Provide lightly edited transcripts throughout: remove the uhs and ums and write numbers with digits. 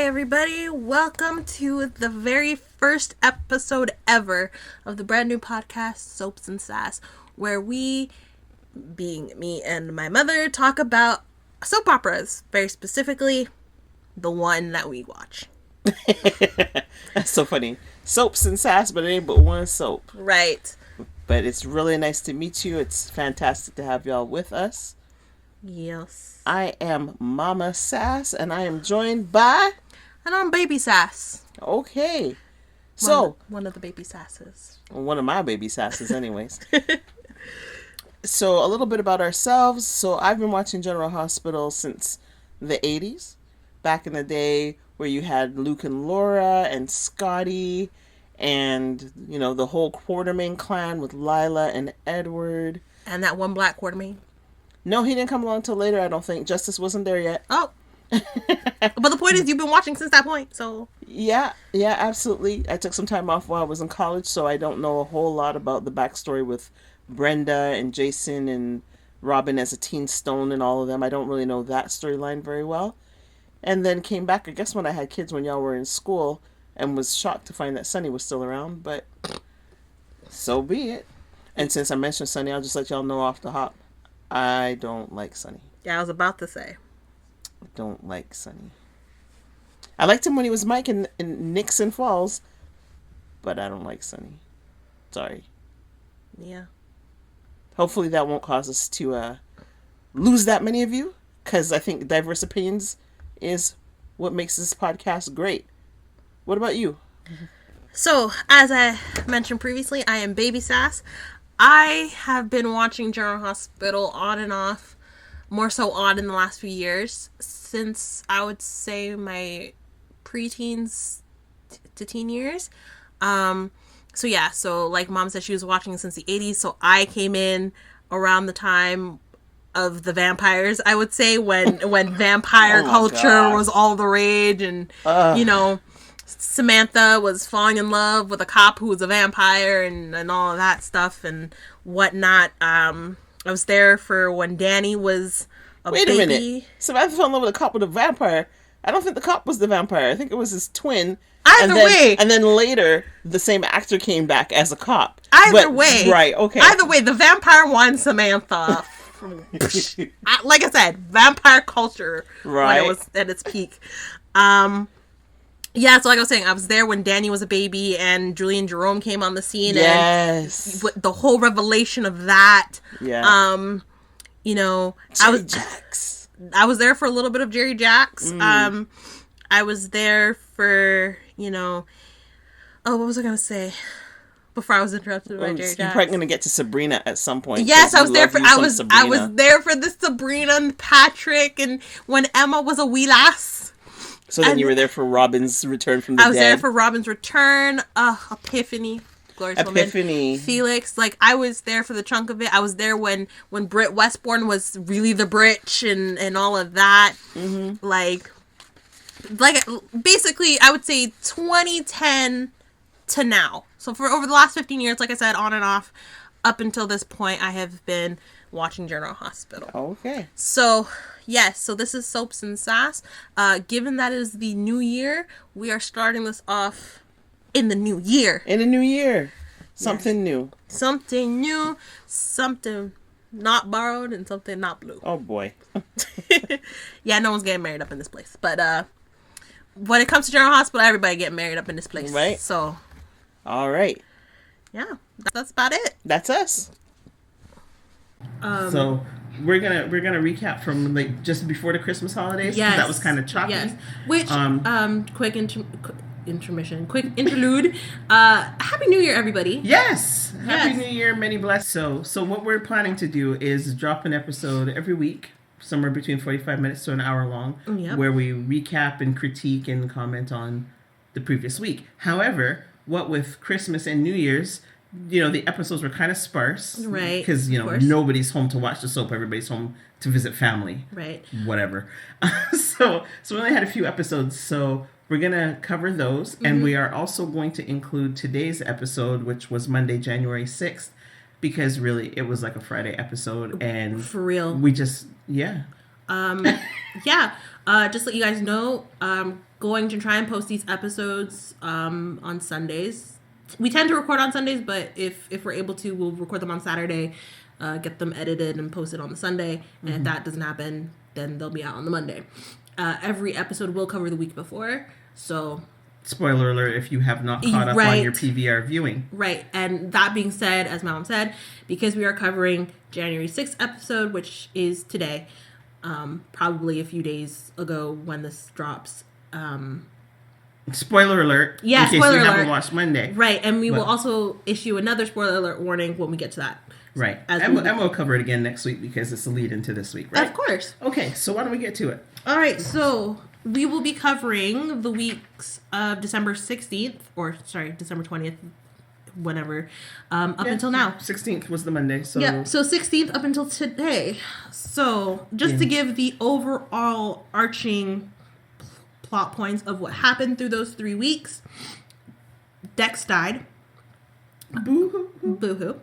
everybody. Welcome to the very first episode ever of the brand new podcast, Soaps and Sass, where we, being me and my mother, talk about soap operas, very specifically the one that we watch. That's so funny. Soaps and Sass, but it ain't but one soap. Right. But it's really nice to meet you. It's fantastic to have y'all with us. Yes. I am Mama Sass, and I am joined by... And I'm Baby Sass. Okay. So... One of the baby sasses. One of my baby sasses, anyways. So, a little bit about ourselves. So, I've been watching General Hospital since the 80s. Back in the day where you had Luke and Laura and Scotty and, you know, the whole Quatermaine clan with Lila and Edward. And that one black Quatermaine. No, he didn't come along till later, I don't think. Justice wasn't there yet. Oh. But the point is, you've been watching since that point, so... Yeah, absolutely. I took some time off while I was in college, so I don't know a whole lot about the backstory with Brenda and Jason and Robin as a teen stone and all of them. I don't really know that storyline very well. And then came back, I guess, when I had kids when y'all were in school, and was shocked to find that Sunny was still around, but so be it. And since I mentioned Sunny, I'll just let y'all know off the hop. I don't like Sunny. Yeah, I was about to say. I don't like Sunny. I liked him when he was Mike in Nixon Falls, but I don't like Sunny. Sorry. Yeah. Hopefully that won't cause us to lose that many of you, because I think diverse opinions is what makes this podcast great. What about you? So, as I mentioned previously, I am Baby Sass. I have been watching General Hospital on and off, more so on in the last few years, since I would say my preteens to teen years. So like Mom said, she was watching since the 80s, so I came in around the time of the vampires, I would say, when vampire culture was all the rage, and you know, Samantha was falling in love with a cop who was a vampire and all of that stuff and whatnot. I was there for when Danny was a baby. Wait a minute. Samantha fell in love with a cop with a vampire. I don't think the cop was the vampire. I think it was his twin. Either way. And then later, the same actor came back as a cop. Either way. Right, okay. Either way, the vampire won Samantha. Like I said, vampire culture. Right. When it was at its peak. Yeah, so like I was saying, I was there when Danny was a baby and Julian Jerome came on the scene. Yes. And the whole revelation of that. Yeah. You know, Jerry Jacks. I was there for a little bit of Jerry Jacks. I was there for, you know, what was I going to say? Before I was interrupted by Jerry Jacks. You're probably going to get to Sabrina at some point. Yes, I was there for the Sabrina and Patrick and when Emma was a wee lass. So then you were there for Robin's return from the dead. I was there for Robin's return. Epiphany. Glorious Epiphany. Woman. Felix. Like, I was there for the chunk of it. I was there when Britt Westbourne was really the Britch and all of that. Mm-hmm. Like, basically, I would say 2010 to now. So for over the last 15 years, like I said, on and off, up until this point, I have been watching General Hospital. Okay. So, yes, so this is Soaps and Sass. Given that it is the new year, we are starting this off in the new year. In the new year. Something new. Something new, something not borrowed, and something not blue. Oh, boy. Yeah, no one's getting married up in this place. But when it comes to General Hospital, everybody getting married up in this place. Right. So. All right. Yeah, that's about it. That's us. So we're gonna recap from like just before the Christmas holidays. Yes, that was kind of choppy. Yes. Which quick intermission, quick interlude. Happy New Year, everybody! Yes, Happy New Year, many blessings. So what we're planning to do is drop an episode every week, somewhere between 45 minutes to an hour long, where we recap and critique and comment on the previous week. However, what with Christmas and New Year's, you know, the episodes were kind of sparse. Right. Because, you know, nobody's home to watch the soap. Everybody's home to visit family. Right. Whatever. So we only had a few episodes. So we're going to cover those. Mm-hmm. And we are also going to include today's episode, which was Monday, January 6th. Because really, it was like a Friday episode. And for real. We just, yeah, just let you guys know, going to try and post these episodes on Sundays. We tend to record on Sundays, but if we're able to, we'll record them on Saturday, get them edited and posted on the Sunday. And if that doesn't happen, then they'll be out on the Monday. Every episode will cover the week before, so... Spoiler alert if you have not caught up on your PVR viewing. Right. And that being said, as Mom said, because we are covering January 6th episode, which is today, probably a few days ago when this drops. Spoiler alert. Yeah, in case spoiler you alert. haven't watched Monday. Right. And we will also issue another spoiler alert warning when we get to that. Right. And we'll cover it again next week because it's the lead into this week, right? Of course. Okay, so why don't we get to it? All right, so we will be covering the weeks of December 16th, or sorry, December 20th, whenever, up until now. 16th was the Monday, so... Yeah, so 16th up until today. So, just to give the overall arching plot points of what happened through those 3 weeks, Dex died. Boo-hoo. Boo-hoo.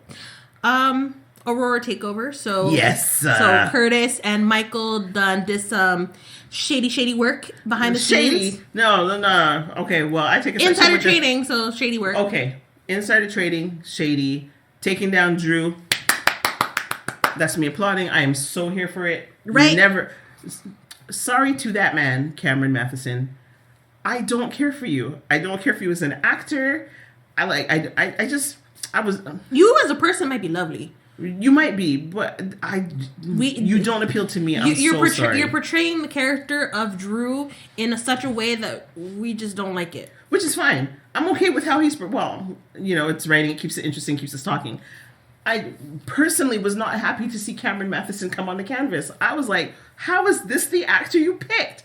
Aurora takeover. So yes. So Curtis and Michael did some shady work behind the scenes. No. Okay, well I take a insider trading, so shady work. Okay, insider trading, shady, taking down Drew. That's me applauding. I am so here for it. Right. Sorry to that man, Cameron Matheson. I don't care for you. I don't care for you as an actor. You as a person might be lovely. You might be, but you don't appeal to me. I'm sorry. You're portraying the character of Drew in such a way that we just don't like it. Which is fine. I'm okay with how he's... Well, it's writing. It keeps it interesting, keeps us talking. I personally was not happy to see Cameron Matheson come on the canvas. I was like, how is this the actor you picked?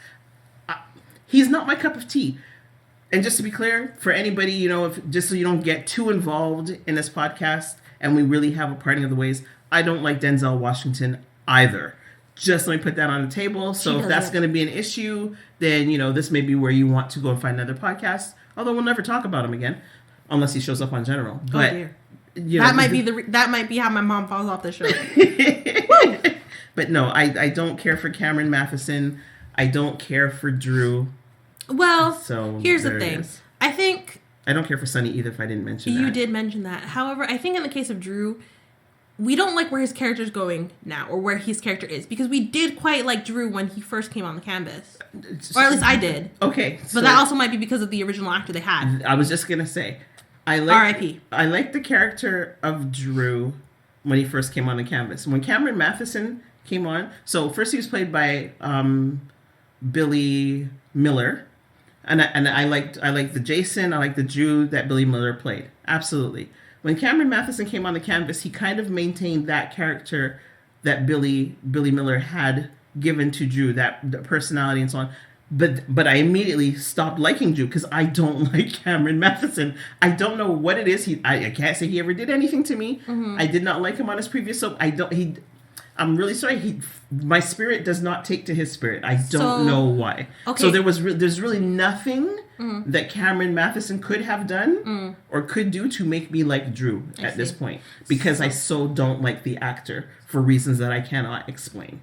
He's not my cup of tea. And just to be clear, for anybody, just so you don't get too involved in this podcast... and we really have a parting of the ways, I don't like Denzel Washington either. Just let me put that on the table. So if that's going to be an issue, then, this may be where you want to go and find another podcast. Although we'll never talk about him again, unless he shows up on General. But that might be how my mom falls off the show. But no, I don't care for Cameron Matheson. I don't care for Drew. Well, so here's the thing. I think... I don't care for Sonny either if I didn't mention that. You did mention that. However, I think in the case of Drew, we don't like where his character's going now, or where his character is, because we did quite like Drew when he first came on the canvas. Or at least I did. Okay. But that also might be because of the original actor they had. I was just going to say, R.I.P. I like the character of Drew when he first came on the canvas. When Cameron Matheson came on, so first he was played by Billy Miller. And I liked the Jason, I liked the Drew that Billy Miller played. Absolutely. When Cameron Matheson came on the canvas, he kind of maintained that character that Billy Miller had given to Drew, that personality and so on. But I immediately stopped liking Drew because I don't like Cameron Matheson. I don't know what it is. I can't say he ever did anything to me. Mm-hmm. I did not like him on his previous soap. I'm really sorry. My spirit does not take to his spirit. I don't know why. Okay. So there's really nothing that Cameron Matheson could have done or could do to make me like Drew at this point, because I so don't like the actor for reasons that I cannot explain.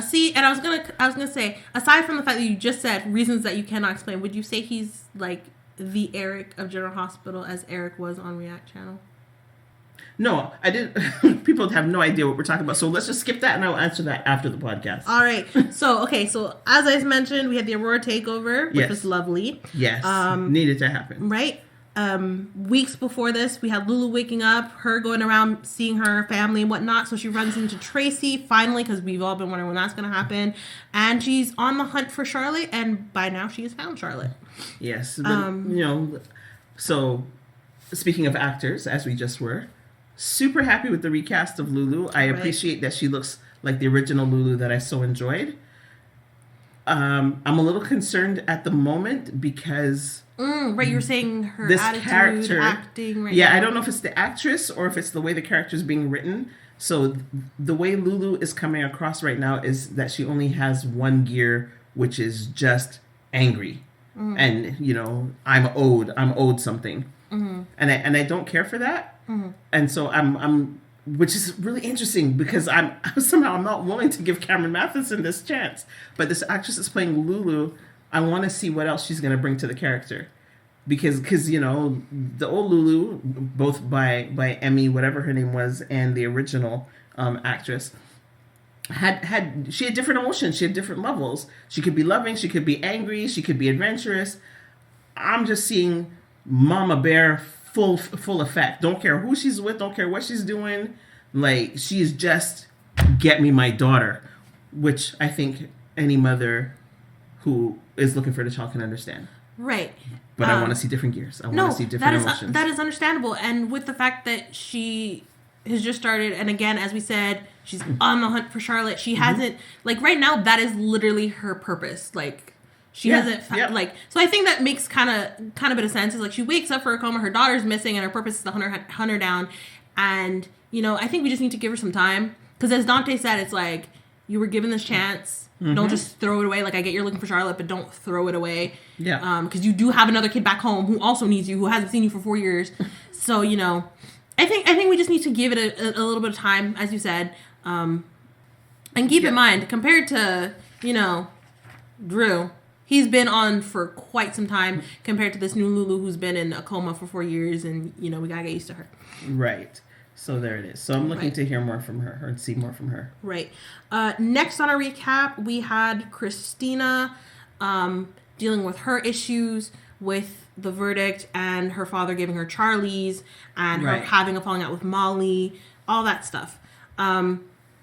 See, and I was gonna say, aside from the fact that you just said reasons that you cannot explain, would you say he's like the Eric of General Hospital as Eric was on React Channel? No, I didn't. People have no idea what we're talking about. So let's just skip that and I'll answer that after the podcast. All right. So as I mentioned, we had the Aurora takeover, which was lovely. Yes. Needed to happen. Right. Weeks before this, we had Lulu waking up, her going around seeing her family and whatnot. So she runs into Tracy finally, because we've all been wondering when that's going to happen. And she's on the hunt for Charlotte. And by now she has found Charlotte. Yes. But, so speaking of actors, as we just were, super happy with the recast of Lulu. I appreciate that she looks like the original Lulu that I so enjoyed. I'm a little concerned at the moment because... right, you were saying her this attitude, character, acting... Right yeah, now. I don't know if it's the actress or if it's the way the character is being written. So the way Lulu is coming across right now is that she only has one gear, which is just angry. And, I'm owed something. And I don't care for that. And so I'm which is really interesting because I'm not willing to give Cameron Matheson this chance. But this actress is playing Lulu. I want to see what else she's going to bring to the character. Because you know, the old Lulu, both by Emmy, whatever her name was, and the original actress, she had different emotions. She had different levels. She could be loving. She could be angry. She could be adventurous. I'm just seeing Mama Bear full effect. Don't care who she's with. Don't care what she's doing. Like, she's just get me my daughter, which I think any mother who is looking for the child can understand. Right. But I want to see different gears. I want to see different emotions. That is understandable. And with the fact that she has just started, and again, as we said, she's on the hunt for Charlotte. She hasn't, like, right now, that is literally her purpose. Like, she hasn't, like, so I think that makes kind of a bit of sense. It's like, she wakes up for a coma, her daughter's missing, and her purpose is to hunt her down. And, you know, I think we just need to give her some time. Because as Dante said, it's like, you were given this chance. Don't just throw it away. Like, I get you're looking for Charlotte, but don't throw it away. Yeah. Because you do have another kid back home who also needs you, who hasn't seen you for 4 years. So, you know, I think we just need to give it a little bit of time, as you said. And keep in mind, compared to, you know, Drew, he's been on for quite some time compared to this new Lulu who's been in a coma for 4 years, and, you know, we gotta get used to her. Right. So there it is. So I'm looking to hear more from her, or see more from her. Right. Next on our recap, we had Christina dealing with her issues with the verdict and her father giving her Charlie's and her having a falling out with Molly, all that stuff.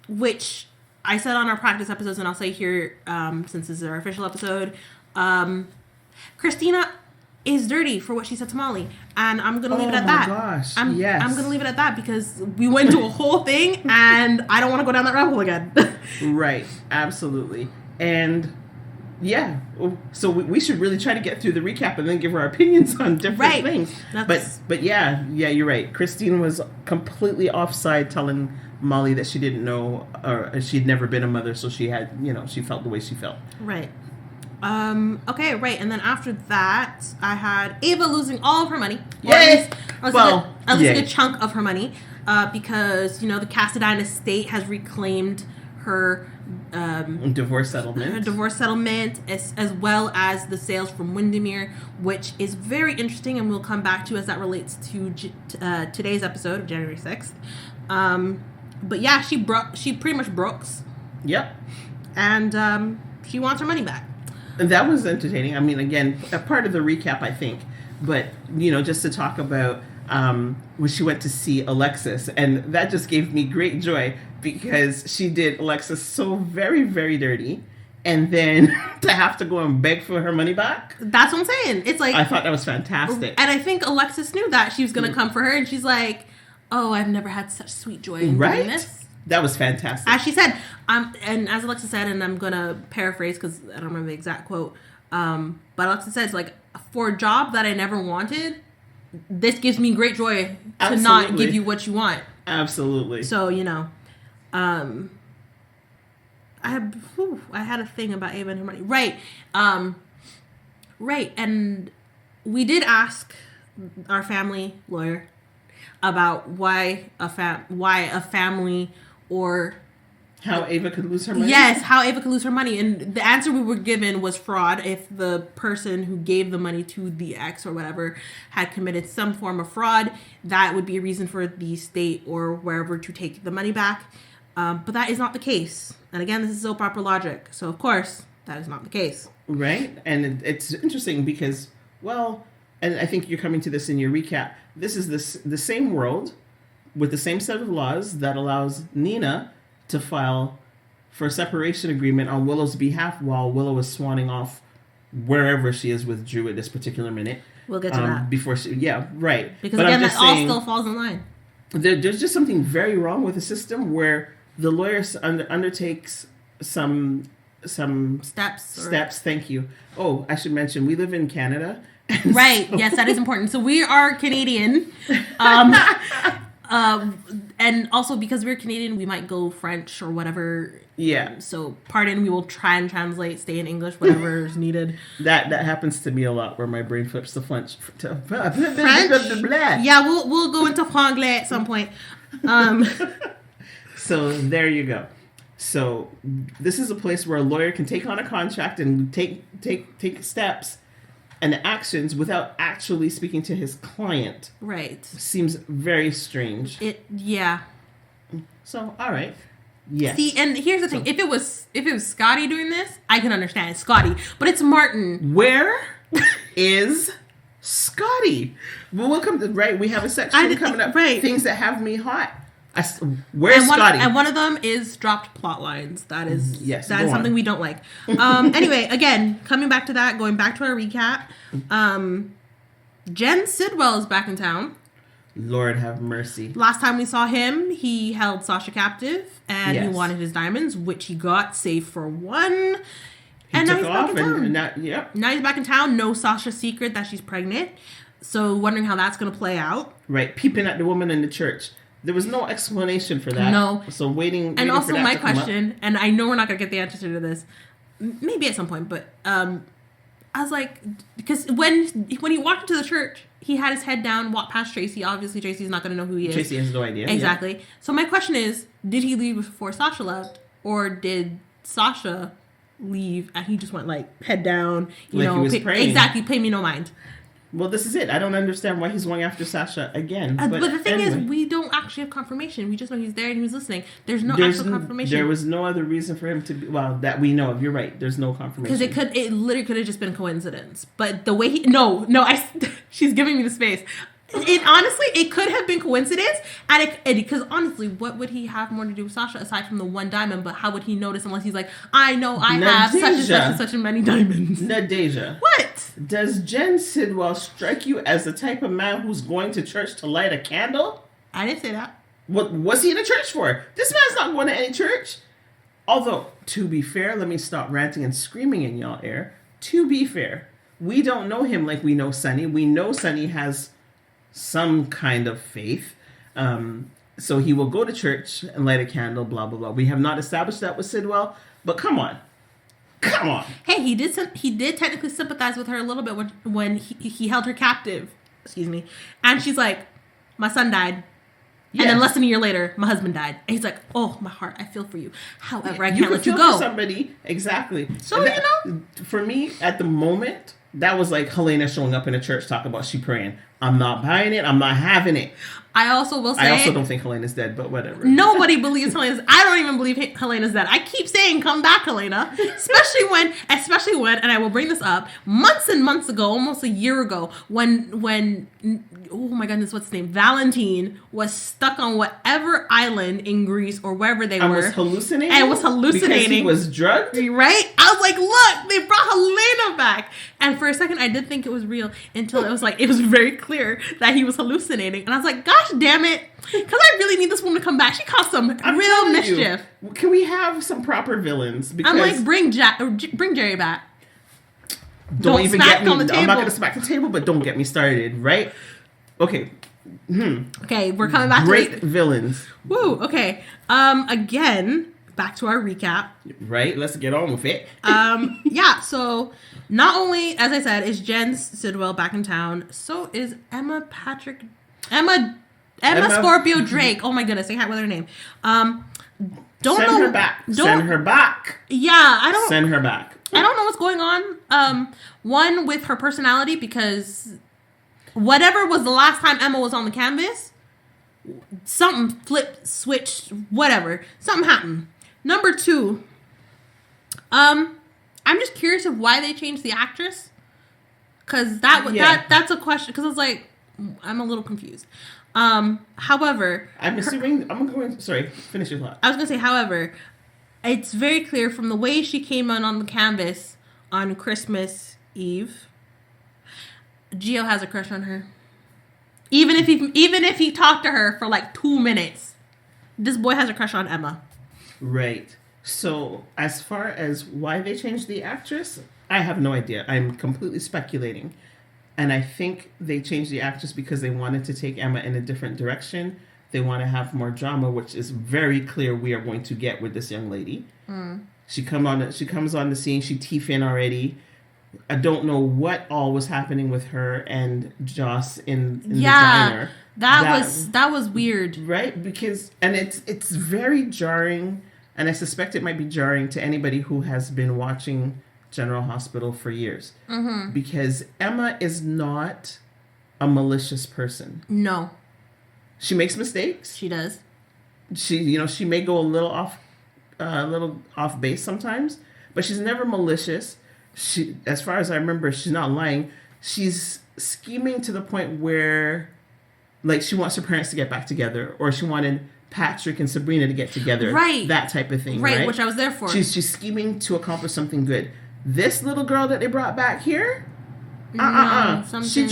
Which I said on our practice episodes, and I'll say here, since this is our official episode, Christina is dirty for what she said to Molly, and I'm gonna leave it at that. Oh my gosh! I'm gonna leave it at that because we went into a whole thing, and I don't want to go down that rabbit hole again. Right, absolutely, and yeah, so we should really try to get through the recap and then give our opinions on different things. But yeah, you're right. Christine was completely offside telling Molly that she didn't know, or she'd never been a mother, so she had, you know, she felt the way she felt. Right. Okay, right. And then after that, I had Ava losing all of her money. Yay! At least a good chunk of her money. Because, you know, the Cassadine estate has reclaimed her divorce settlement. As well as the sales from Windermere, which is very interesting, and we'll come back to as that relates to today's episode of January 6th. But yeah, she pretty much brooks. Yep. And she wants her money back. And that was entertaining. I mean, again, a part of the recap, I think. But, you know, just to talk about when she went to see Alexis. And that just gave me great joy because she did Alexis so very, very dirty. And then to have to go and beg for her money back. That's what I'm saying. It's like, I thought that was fantastic. And I think Alexis knew that she was going to come for her. And she's like, oh, I've never had such sweet joy in doing this. That was fantastic. As she said, and as Alexa said, and I'm going to paraphrase because I don't remember the exact quote, but Alexa says, like, for a job that I never wanted, this gives me great joy to not give you what you want. Absolutely. So, you know, I had a thing about Ava and her money. Right. Right. And we did ask our family lawyer about why a family or how Ava could lose her money? Yes, how Ava could lose her money. And the answer we were given was fraud. If the person who gave the money to the ex or whatever had committed some form of fraud, that would be a reason for the state or wherever to take the money back. But that is not the case. And again, this is soap opera logic. So, of course, that is not the case. Right. And it's interesting because, well, and I think you're coming to this in your recap, this is the same world with the same set of laws that allows Nina to file for a separation agreement on Willow's behalf while Willow is swanning off wherever she is with Drew at this particular minute. We'll get to that. Because but again, that all still falls in line. There's just something very wrong with the system where the lawyer undertakes some steps. Thank you. Oh, I should mention, we live in Canada. Right. So. Yes, that is important. So we are Canadian. And also because we're Canadian, we might go French or whatever. Yeah. So pardon, we will try and translate, stay in English, whatever is needed. That happens to me a lot, where my brain flips to French. French? Yeah, we'll go into franglais at some point. So there you go. So this is a place where a lawyer can take on a contract and take steps and actions without actually speaking to his client. Right. Seems very strange. Yeah. So, all right. Yes. See, and here's the thing: if it was Scotty doing this, I can understand Scotty, but it's Martin. Where is Scotty? Well, welcome to, right. We have a section coming up. Right. Things that have me hot. Where's Scotty? And one of them is dropped plot lines. That is something we don't like. Anyway, again, coming back to that, going back to our recap. Jen Sidwell is back in town. Lord have mercy. Last time we saw him, he held Sasha captive and he wanted his diamonds, which he got, save for one. And now he's back in town. Now he's back in town. No Sasha's secret that she's pregnant. So wondering how that's going to play out. Right. Peeping at the woman in the church. There was no explanation for that. No. So waiting and also for that my to come question, and I know we're not going to get the answer to this, maybe at some point, but I was like, because when he walked into the church, he had his head down, walked past Tracy. Obviously, Tracy's not going to know who he is. Tracy has no idea. Exactly. Yeah. So my question is, did he leave before Sasha left? Or did Sasha leave and he just went like head down, he was praying. Exactly, pay me no mind. Well, this is it. I don't understand why he's going after Sasha again. But the thing is, we don't actually have confirmation. We just know he's there and he was listening. There's actual confirmation. There was no other reason for him to be, that we know of. You're right. There's no confirmation. Because it literally could have just been coincidence. But the way she's giving me the space. It could have been coincidence, because honestly, what would he have more to do with Sasha aside from the one diamond? But how would he notice unless he's like, I know I have such and such and such and many diamonds? Nadeja, what does Jen Sidwell strike you as the type of man who's going to church to light a candle? I didn't say that. What was he in a church for? This man's not going to any church. Although, to be fair, let me stop ranting and screaming in y'all ear. To be fair, we don't know him like we know Sonny. We know Sonny has some kind of faith. So he will go to church and light a candle, blah, blah, blah. We have not established that with Sidwell, but come on. Hey, he did technically sympathize with her a little bit when he held her captive. Excuse me. And she's like, my son died. Yes. And then less than a year later, my husband died. And he's like, oh, my heart, I feel for you. However, I can't let you go. For somebody, exactly. So, for me, at the moment, that was like Helena showing up in a church talking about she praying. I'm not buying it. I'm not having it. I also will say... I also don't think Helena's dead, but whatever. Nobody believes Helena's... I don't even believe Helena's dead. I keep saying, come back, Helena. Especially when, and I will bring this up, months and months ago, almost a year ago, when oh my goodness, what's his name? Valentine was stuck on whatever island in Greece or wherever they were. And was hallucinating? Because he was drugged? Right? I was like, look, they brought Helena back. And for a second, I did think it was real until it was very clear that he was hallucinating. And I was like, gosh damn it. Because I really need this woman to come back. She caused some real mischief. Can we have some proper villains? Because I'm like, bring Jerry back. Don't even get me. I'm not going to smack the table, but don't get me started, right? Okay. Okay, we're coming back to villains. Woo, okay. Again, back to our recap. Right, let's get on with it. Yeah, so not only, as I said, is Jen Sidwell back in town, so is Emma Scorpio Drake. Oh my goodness, I can't remember her name. Send her back. Yeah, Send her back. I don't know what's going on. One, with her personality, because whatever was the last time Emma was on the canvas, something flipped, switched, whatever. Something happened. Number two, I'm just curious of why they changed the actress. Because that's a question. Because I was like, I'm a little confused. However, sorry, finish your thought. I was going to say, however, it's very clear from the way she came on the canvas on Christmas Eve, Gio has a crush on her. Even if he talked to her for like 2 minutes, this boy has a crush on Emma. Right. So as far as why they changed the actress, I have no idea. I'm completely speculating. And I think they changed the actress because they wanted to take Emma in a different direction. They want to have more drama, which is very clear we are going to get with this young lady. She comes on the scene. She Tiffin already. I don't know what all was happening with her and Joss in the Yeah, diner. that was weird. Right? Because and it's very jarring, and I suspect it might be jarring to anybody who has been watching General Hospital for years. Mm-hmm. Because Emma is not a malicious person. No. She makes mistakes. She does. She may go a little off base sometimes, but she's never malicious. She, as far as I remember, she's not lying. She's scheming to the point where, like, she wants her parents to get back together, or she wanted Patrick and Sabrina to get together. Right. That type of thing. Right, which I was there for. She's scheming to accomplish something good. This little girl that they brought back here, She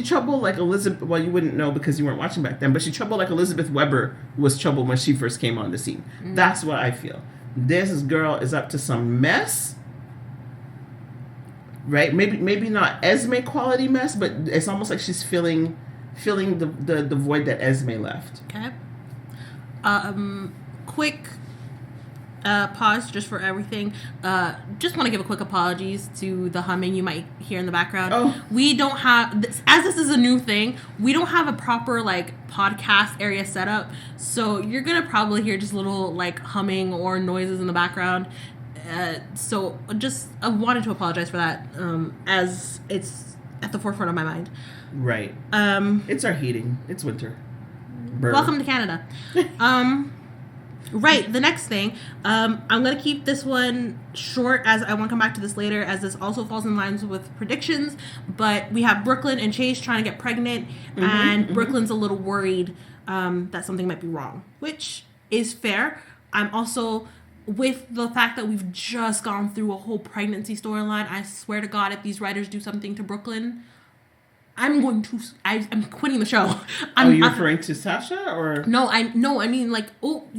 trouble like Elizabeth. Well, you wouldn't know because you weren't watching back then, but she trouble like Elizabeth Weber was trouble when she first came on the scene. Mm-hmm. That's what I feel. This girl is up to some mess. Right? Maybe not Esme quality mess, but it's almost like she's filling the void that Esme left. Okay. Quick pause just for everything. Just want to give a quick apologies to the humming you might hear in the background. Oh. We don't have, as this is a new thing, we don't have a proper like podcast area set up. So you're going to probably hear just little like humming or noises in the background. So just I wanted to apologize for that, as it's at the forefront of my mind. Right. It's our heating. It's winter. Burr. Welcome to Canada. Right, the next thing, I'm going to keep this one short as I want to come back to this later, as this also falls in lines with predictions, but we have Brooklyn and Chase trying to get pregnant, and Brooklyn's a little worried that something might be wrong, which is fair. I'm also, with the fact that we've just gone through a whole pregnancy storyline, I swear to God, if these writers do something to Brooklyn, I'm quitting the show. Are you referring to Sasha or? No, I mean like,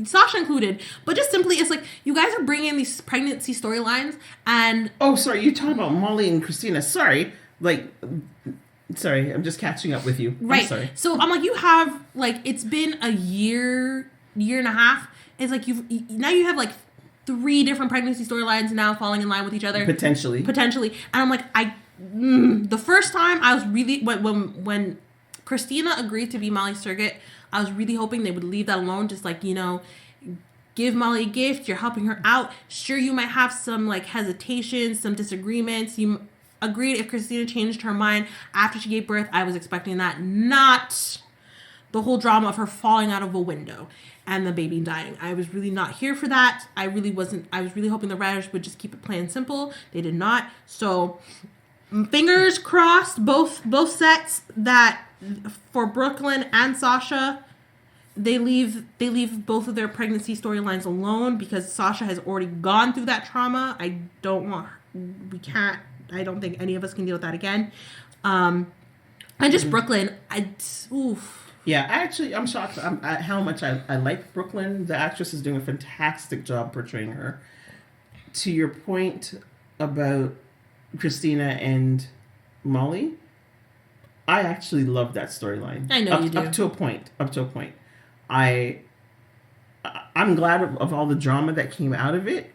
Sasha included, but just simply, it's like, you guys are bringing in these pregnancy storylines and. Oh, sorry, you're talking about Molly and Christina. Sorry, I'm just catching up with you. Right. I'm sorry. So I'm like, you have like, it's been a year and a half. It's like you have like 3 different pregnancy storylines now falling in line with each other. Potentially. And I'm like, the first time I was really, when Christina agreed to be Molly's surrogate, I was really hoping they would leave that alone. Just like, give Molly a gift. You're helping her out. Sure, you might have some like hesitations, some disagreements. You agreed if Christina changed her mind after she gave birth. I was expecting that, not the whole drama of her falling out of a window and the baby dying. I was really not here for that. I was really hoping the writers would just keep it plain and simple. They did not. So fingers crossed, both sets, that for Brooklyn and Sasha, they leave both of their pregnancy storylines alone, because Sasha has already gone through that trauma. I don't think any of us can deal with that again. And just Brooklyn, Yeah, I'm shocked at how much I like Brooklyn. The actress is doing a fantastic job portraying her. To your point about Christina and Molly, I actually love that storyline. I know you do. Up to a point. I'm glad of all the drama that came out of it.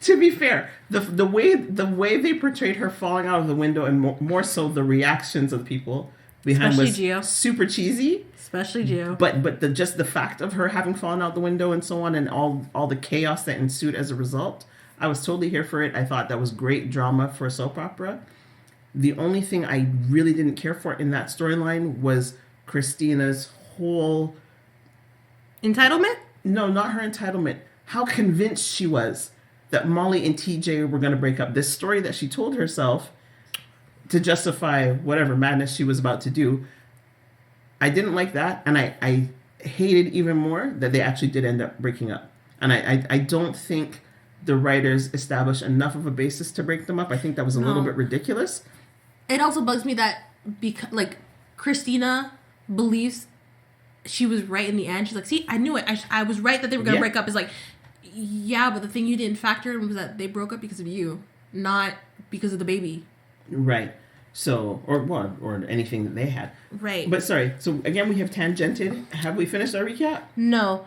To be fair, the way they portrayed her falling out of the window, and more so the reactions of the people behind, especially was Gio, super cheesy. Especially Gio. But just the fact of her having fallen out the window and so on, and all the chaos that ensued as a result, I was totally here for it. I thought that was great drama for a soap opera. The only thing I really didn't care for in that storyline was Christina's whole entitlement. No, not her entitlement. How convinced she was that Molly and TJ were going to break up. This story that she told herself to justify whatever madness she was about to do. I didn't like that, and I hated even more that they actually did end up breaking up. And I don't think the writers established enough of a basis to break them up. I think that was a little bit ridiculous. It also bugs me that, because like, Christina believes she was right in the end. She's like, see, I knew it. I was right that they were going to break up. It's like, yeah, but the thing you didn't factor in was that they broke up because of you, not because of the baby. Right. So, or anything that they had. Right. But sorry. So again, we have tangented. Have we finished our recap? No.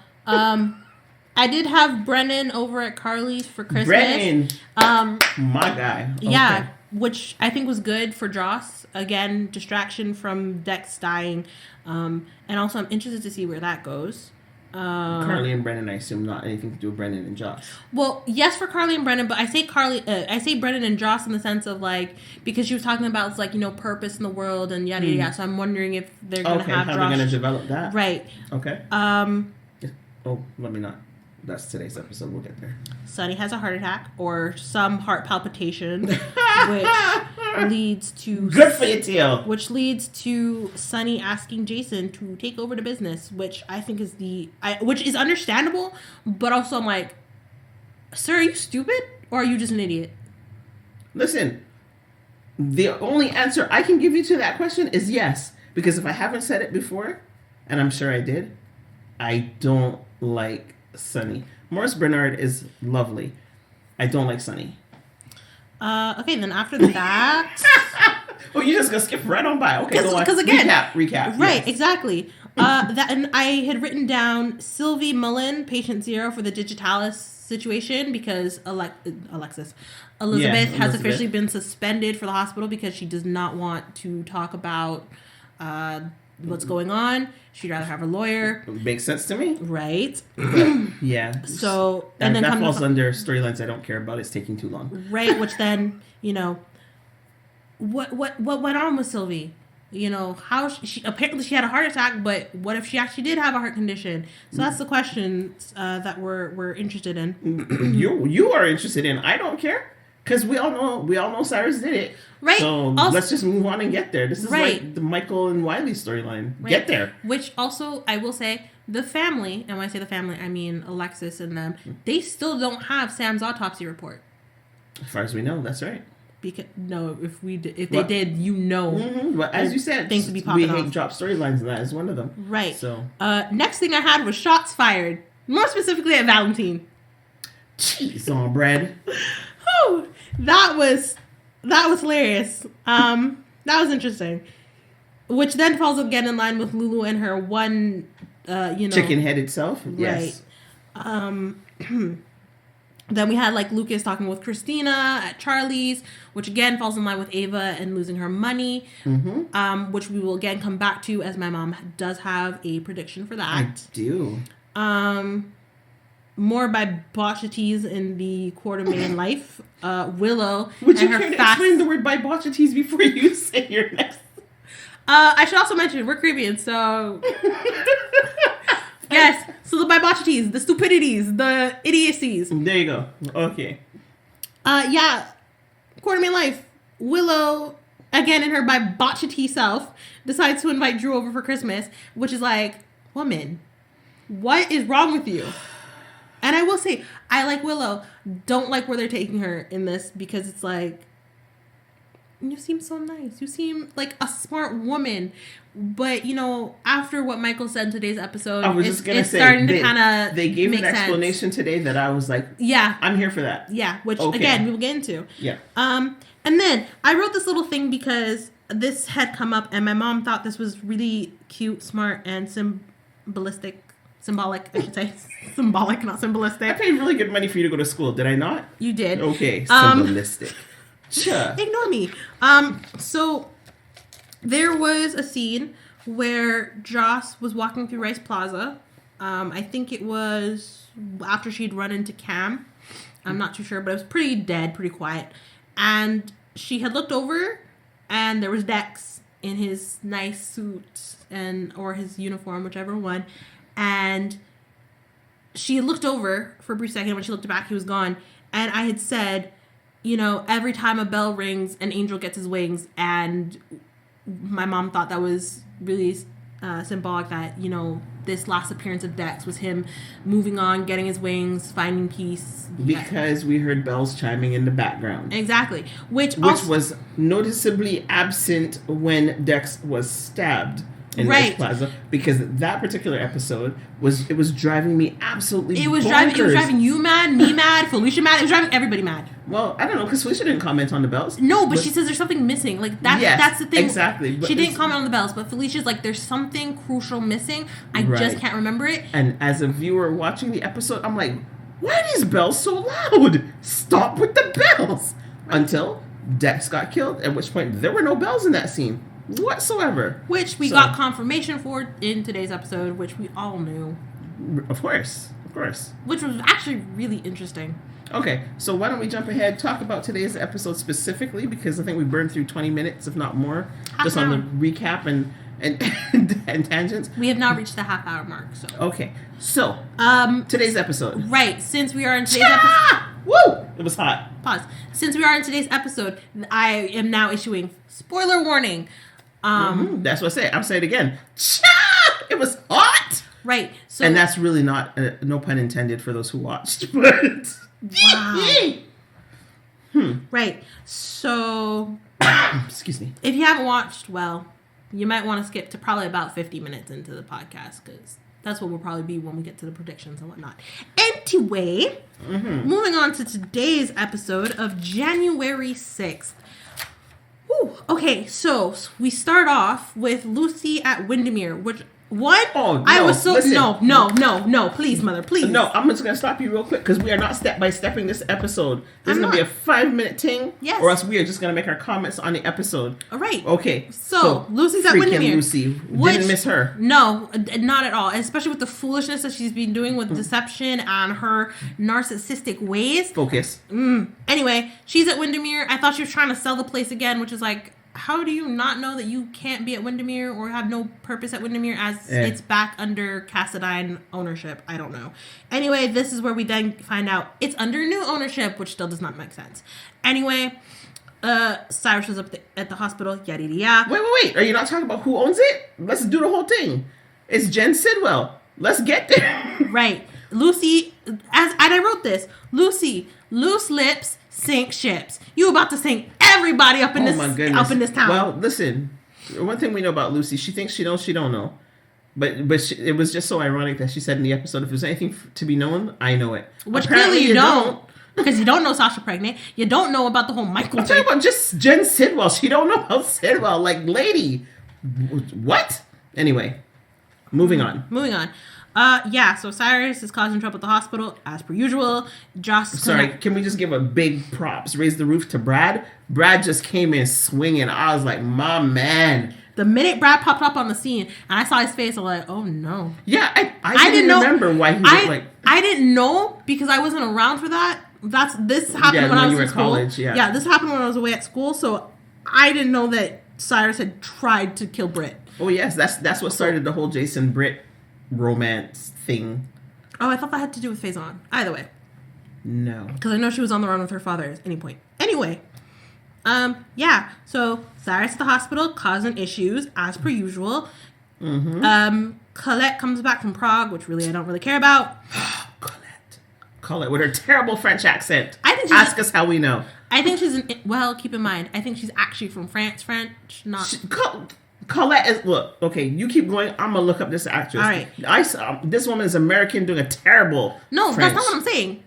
I did have Brennan over at Carly's for Christmas. Brennan, my guy. Okay. Yeah, which I think was good for Joss. Again, distraction from Dex dying, and also I'm interested to see where that goes. Carly and Brennan, I assume, not anything to do with Brennan and Joss. Well, yes, for Carly and Brennan, but I say Brennan and Joss in the sense of like because she was talking about like purpose in the world and yada yada. So I'm wondering if they're gonna have how Joss, they're gonna develop that, right? Okay. Let me not. That's today's episode. We'll get there. Sonny has a heart attack or some heart palpitation, which leads to good for you, Teal. Which leads to Sonny asking Jason to take over the business, which I think is which is understandable, but also I'm like, sir, are you stupid or are you just an idiot? Listen, the only answer I can give you to that question is yes, because if I haven't said it before, and I'm sure I did, I don't like Sonny. Maurice Bernard is lovely. I don't like Sonny. Okay, then after that... Oh, you're just going to skip right on by. Okay, go on. Because again... Recap. Right, yes. Exactly. And I had written down Sylvie Mullen, patient 0 for the Digitalis situation because Elizabeth has officially been suspended for the hospital because she does not want to talk about what's going on. She'd rather have her lawyer. Makes sense to me. Right. Yeah. So, and then that falls under storylines I don't care about. It's taking too long. Right, which then, what went on with Sylvie? How she apparently she had a heart attack, but what if she actually did have a heart condition? So that's the question that we're interested in. You are interested in. I don't care. Because we all know Cyrus did it. Right. So let's just move on and get there. This is like the Michael and Wiley storyline. Right. Get there. Which also, I will say, the family, and when I say the family, I mean Alexis and them, they still don't have Sam's autopsy report. As far as we know, that's right. Because if they did, Mm-hmm. Well, as you said, things to be popping off. We hate drop storylines, and that is one of them. Right. So next thing I had was shots fired. More specifically at Valentine. Cheese on bread. Oh, that was hilarious. That was interesting. Which then falls again in line with Lulu and her one, chicken head itself. Yes. Right. Then we had like Lucas talking with Christina at Charlie's, which again falls in line with Ava and losing her money. Mm-hmm. Which we will again come back to as my mom does have a prediction for that. I do. More by botcheties in the Quatermaine life. Willow. Would you care to explain the word by botcheties before you say your next? I should also mention we're Caribbean, so yes. So the botcheties, the stupidities, the idiocies. There you go. Okay. Yeah. Quatermaine life. Willow, again in her botchety self, decides to invite Drew over for Christmas, which is like, woman, what is wrong with you? And I will say, I like Willow. Don't like where they're taking her in this because it's like, you seem so nice. You seem like a smart woman. But, after what Michael said in today's episode, I was just going to say, starting to kind of they gave an explanation today that I was like, yeah, I'm here for that. Yeah, which, again, we will get into. Yeah. And then I wrote this little thing because this had come up and my mom thought this was really cute, smart, and symbolic, I should say. Symbolic, not symbolistic. I paid really good money for you to go to school, did I not? You did. Okay, symbolistic. Sure. Ignore me. So there was a scene where Joss was walking through Rice Plaza. I think it was after she'd run into Cam. I'm not too sure, but it was pretty dead, pretty quiet. And she had looked over and there was Dex in his nice suit or his uniform, whichever one. And she looked over for a brief second. When she looked back, he was gone. And I had said, every time a bell rings, an angel gets his wings. And my mom thought that was really symbolic that, this last appearance of Dex was him moving on, getting his wings, finding peace. Because we heard bells chiming in the background. Exactly. Which was noticeably absent when Dex was stabbed. in Rice Plaza, because that particular episode was driving me absolutely bonkers. It was driving you mad, me mad, Felicia mad. It was driving everybody mad. Well, I don't know, because Felicia didn't comment on the bells. No, but she says there's something missing. Like, that's the thing. Exactly. She didn't comment on the bells, but Felicia's like, there's something crucial missing. I just can't remember it. And as a viewer watching the episode, I'm like, why are these bells so loud? Stop with the bells. Until Dex got killed, at which point there were no bells in that scene whatsoever. Which we got confirmation for in today's episode, which we all knew. Of course. Which was actually really interesting. Okay, so why don't we jump ahead, talk about today's episode specifically, because I think we burned through 20 minutes, if not more, just on the recap and tangents. We have now reached the half-hour mark, so. Okay, so, today's episode. Right, since we are in today's episode... Woo! It was hot. Pause. Since we are in today's episode, I am now issuing spoiler warning. That's what I say. I'll say it again. Cha! It was hot! Right. So, and that's really not, no pun intended for those who watched, but... Wow. Right. So, excuse me. If you haven't watched, well, you might want to skip to probably about 50 minutes into the podcast, because that's what we'll probably be when we get to the predictions and whatnot. Anyway, moving on to today's episode of January 6th. Whew. Okay, so we start off with Lucy at Windermere, which... What? Oh, no. I was so... Listen. No. Please, mother, please. No, I'm just going to stop you real quick, because we are not step-by-stepping this episode. There's going to be a 5-minute ting, or else we are just going to make our comments on the episode. All right. Okay. So Lucy's at Windermere. Lucy. Didn't miss her. No, not at all. Especially with the foolishness that she's been doing with deception and her narcissistic ways. Focus. Anyway, she's at Windermere. I thought she was trying to sell the place again, which is like... How do you not know that you can't be at Windermere or have no purpose at Windermere as it's back under Cassadine ownership? I don't know. Anyway, this is where we then find out it's under new ownership, which still does not make sense. Anyway, Cyrus shows up at the hospital, yada yada. Wait. Are you not talking about who owns it? Let's do the whole thing. It's Jen Sidwell. Let's get there. Right. Lucy, and I wrote this. Lucy, loose lips, sink ships. You about to sink everybody up in this town. Well, listen. One thing we know about Lucy, she thinks she knows, she don't know. But it was just so ironic that she said in the episode, if there's anything to be known, I know it. Which apparently clearly you don't. Because you don't know Sasha pregnant. You don't know about the whole Michael thing. I'm talking about just Jen Sidwell. She don't know about Sidwell. Like, lady. What? Anyway. Moving on. So Cyrus is causing trouble at the hospital, as per usual. Can we just give a big props, raise the roof to Brad? Brad just came in swinging. I was like, my man. The minute Brad popped up on the scene, and I saw his face, I was like, oh no. Yeah, I didn't remember why he was like... I didn't know, because I wasn't around for that. This happened when I was in school. College, yeah, this happened when I was away at school, so I didn't know that Cyrus had tried to kill Britt. Oh yes, that's what started the whole Jason Britt romance thing. Oh, I thought that had to do with Faison. Either way. No. Because I know she was on the run with her father at any point. Anyway. So Cyrus at the hospital causing issues, as per usual. Colette comes back from Prague, which really I don't really care about. Colette with her terrible French accent. Ask us how we know. I think she's keep in mind, I think she's actually from France, not... Colette is... Look, okay, you keep going. I'm going to look up this actress. All right. This woman is American doing a terrible No, French. That's not what I'm saying.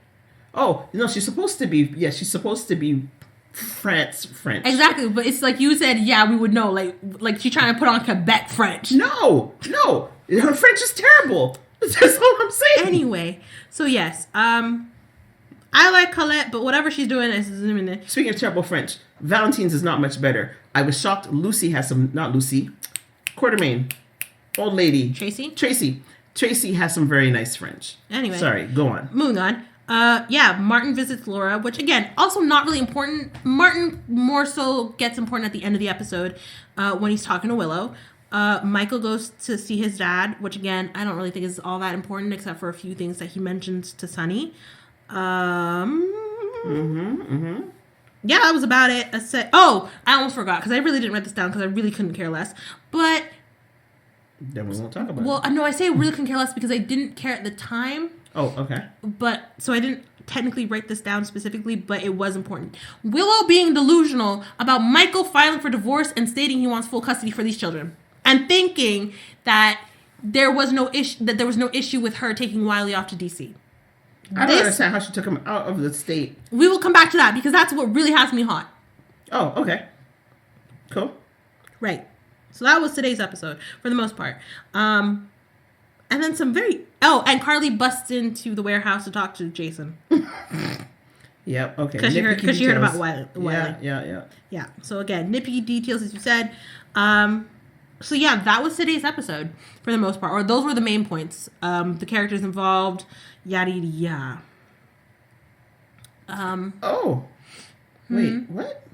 Oh, no, she's supposed to be... Yeah, she's supposed to be French. Exactly, but it's like you said, we would know. Like she's trying to put on Quebec French. No. Her French is terrible. That's all I'm saying. Anyway, so yes, I like Colette, but whatever she's doing is... Speaking of terrible French, Valentine's is not much better. I was shocked Lucy has some... Not Lucy. Quatermaine. Old lady. Tracy has some very nice French. Anyway. Sorry, go on. Moving on. Martin visits Laura, which, again, also not really important. Martin more so gets important at the end of the episode when he's talking to Willow. Michael goes to see his dad, which, again, I don't really think is all that important except for a few things that he mentions to Sunny. Yeah, that was about it. I almost forgot because I really didn't write this down because I really couldn't care less. But then we won't talk about it. Well, no, I say really couldn't care less because I didn't care at the time. Oh, okay. But so I didn't technically write this down specifically, but it was important. Willow being delusional about Michael filing for divorce and stating he wants full custody for these children. and thinking that there was no issue with her taking Wiley off to DC. I don't understand how she took him out of the state. We will come back to that because that's what really has me hot. Oh, okay. Cool. Right. So that was today's episode for the most part. And then and Carly busts into the warehouse to talk to Jason. Yep. Okay. Because she heard about Wiley. Yeah. So again, nitpicky details, as you said. So yeah, that was today's episode for the most part, or those were the main points. The characters involved, yada yada yada. What?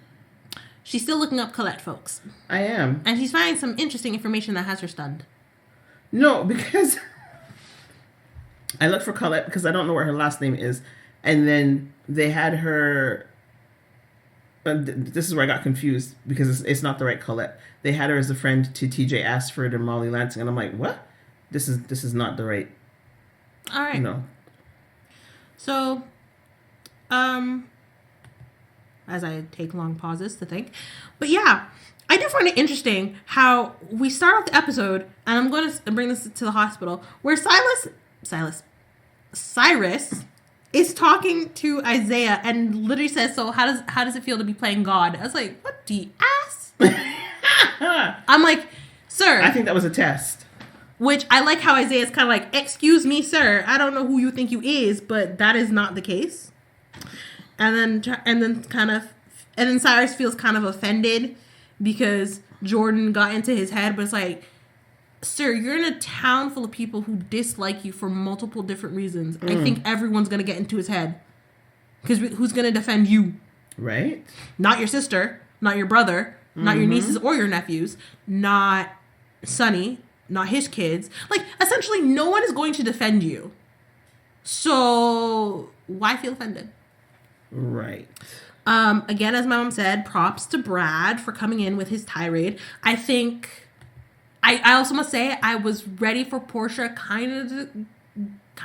She's still looking up Colette, folks. I am, and she's finding some interesting information that has her stunned. No, because I looked for Colette because I don't know what her last name is, and then they had her. This is where I got confused because it's not the right Colette. They had her as a friend to TJ Ashford and Molly Lansing, and I'm like, what? This is not the right. All right. No. So, as I take long pauses to think, but yeah, I do find it interesting how we start off the episode, and I'm going to bring this to the hospital where Cyrus is talking to Isaiah and literally says, so how does it feel to be playing God? I was like, what the ass? I'm like, sir. I think that was a test. Which I like how Isaiah's kind of like, excuse me, sir. I don't know who you think you is, but that is not the case. And then Cyrus feels kind of offended because Jordan got into his head, but it's like, sir, you're in a town full of people who dislike you for multiple different reasons. I think everyone's going to get into his head. Because who's going to defend you? Right. Not your sister, not your brother, not your nieces or your nephews, not Sonny, not his kids. Like, essentially, no one is going to defend you. So, why feel offended? Right. Again, as my mom said, props to Brad for coming in with his tirade. I think... I also must say I was ready for Portia kind of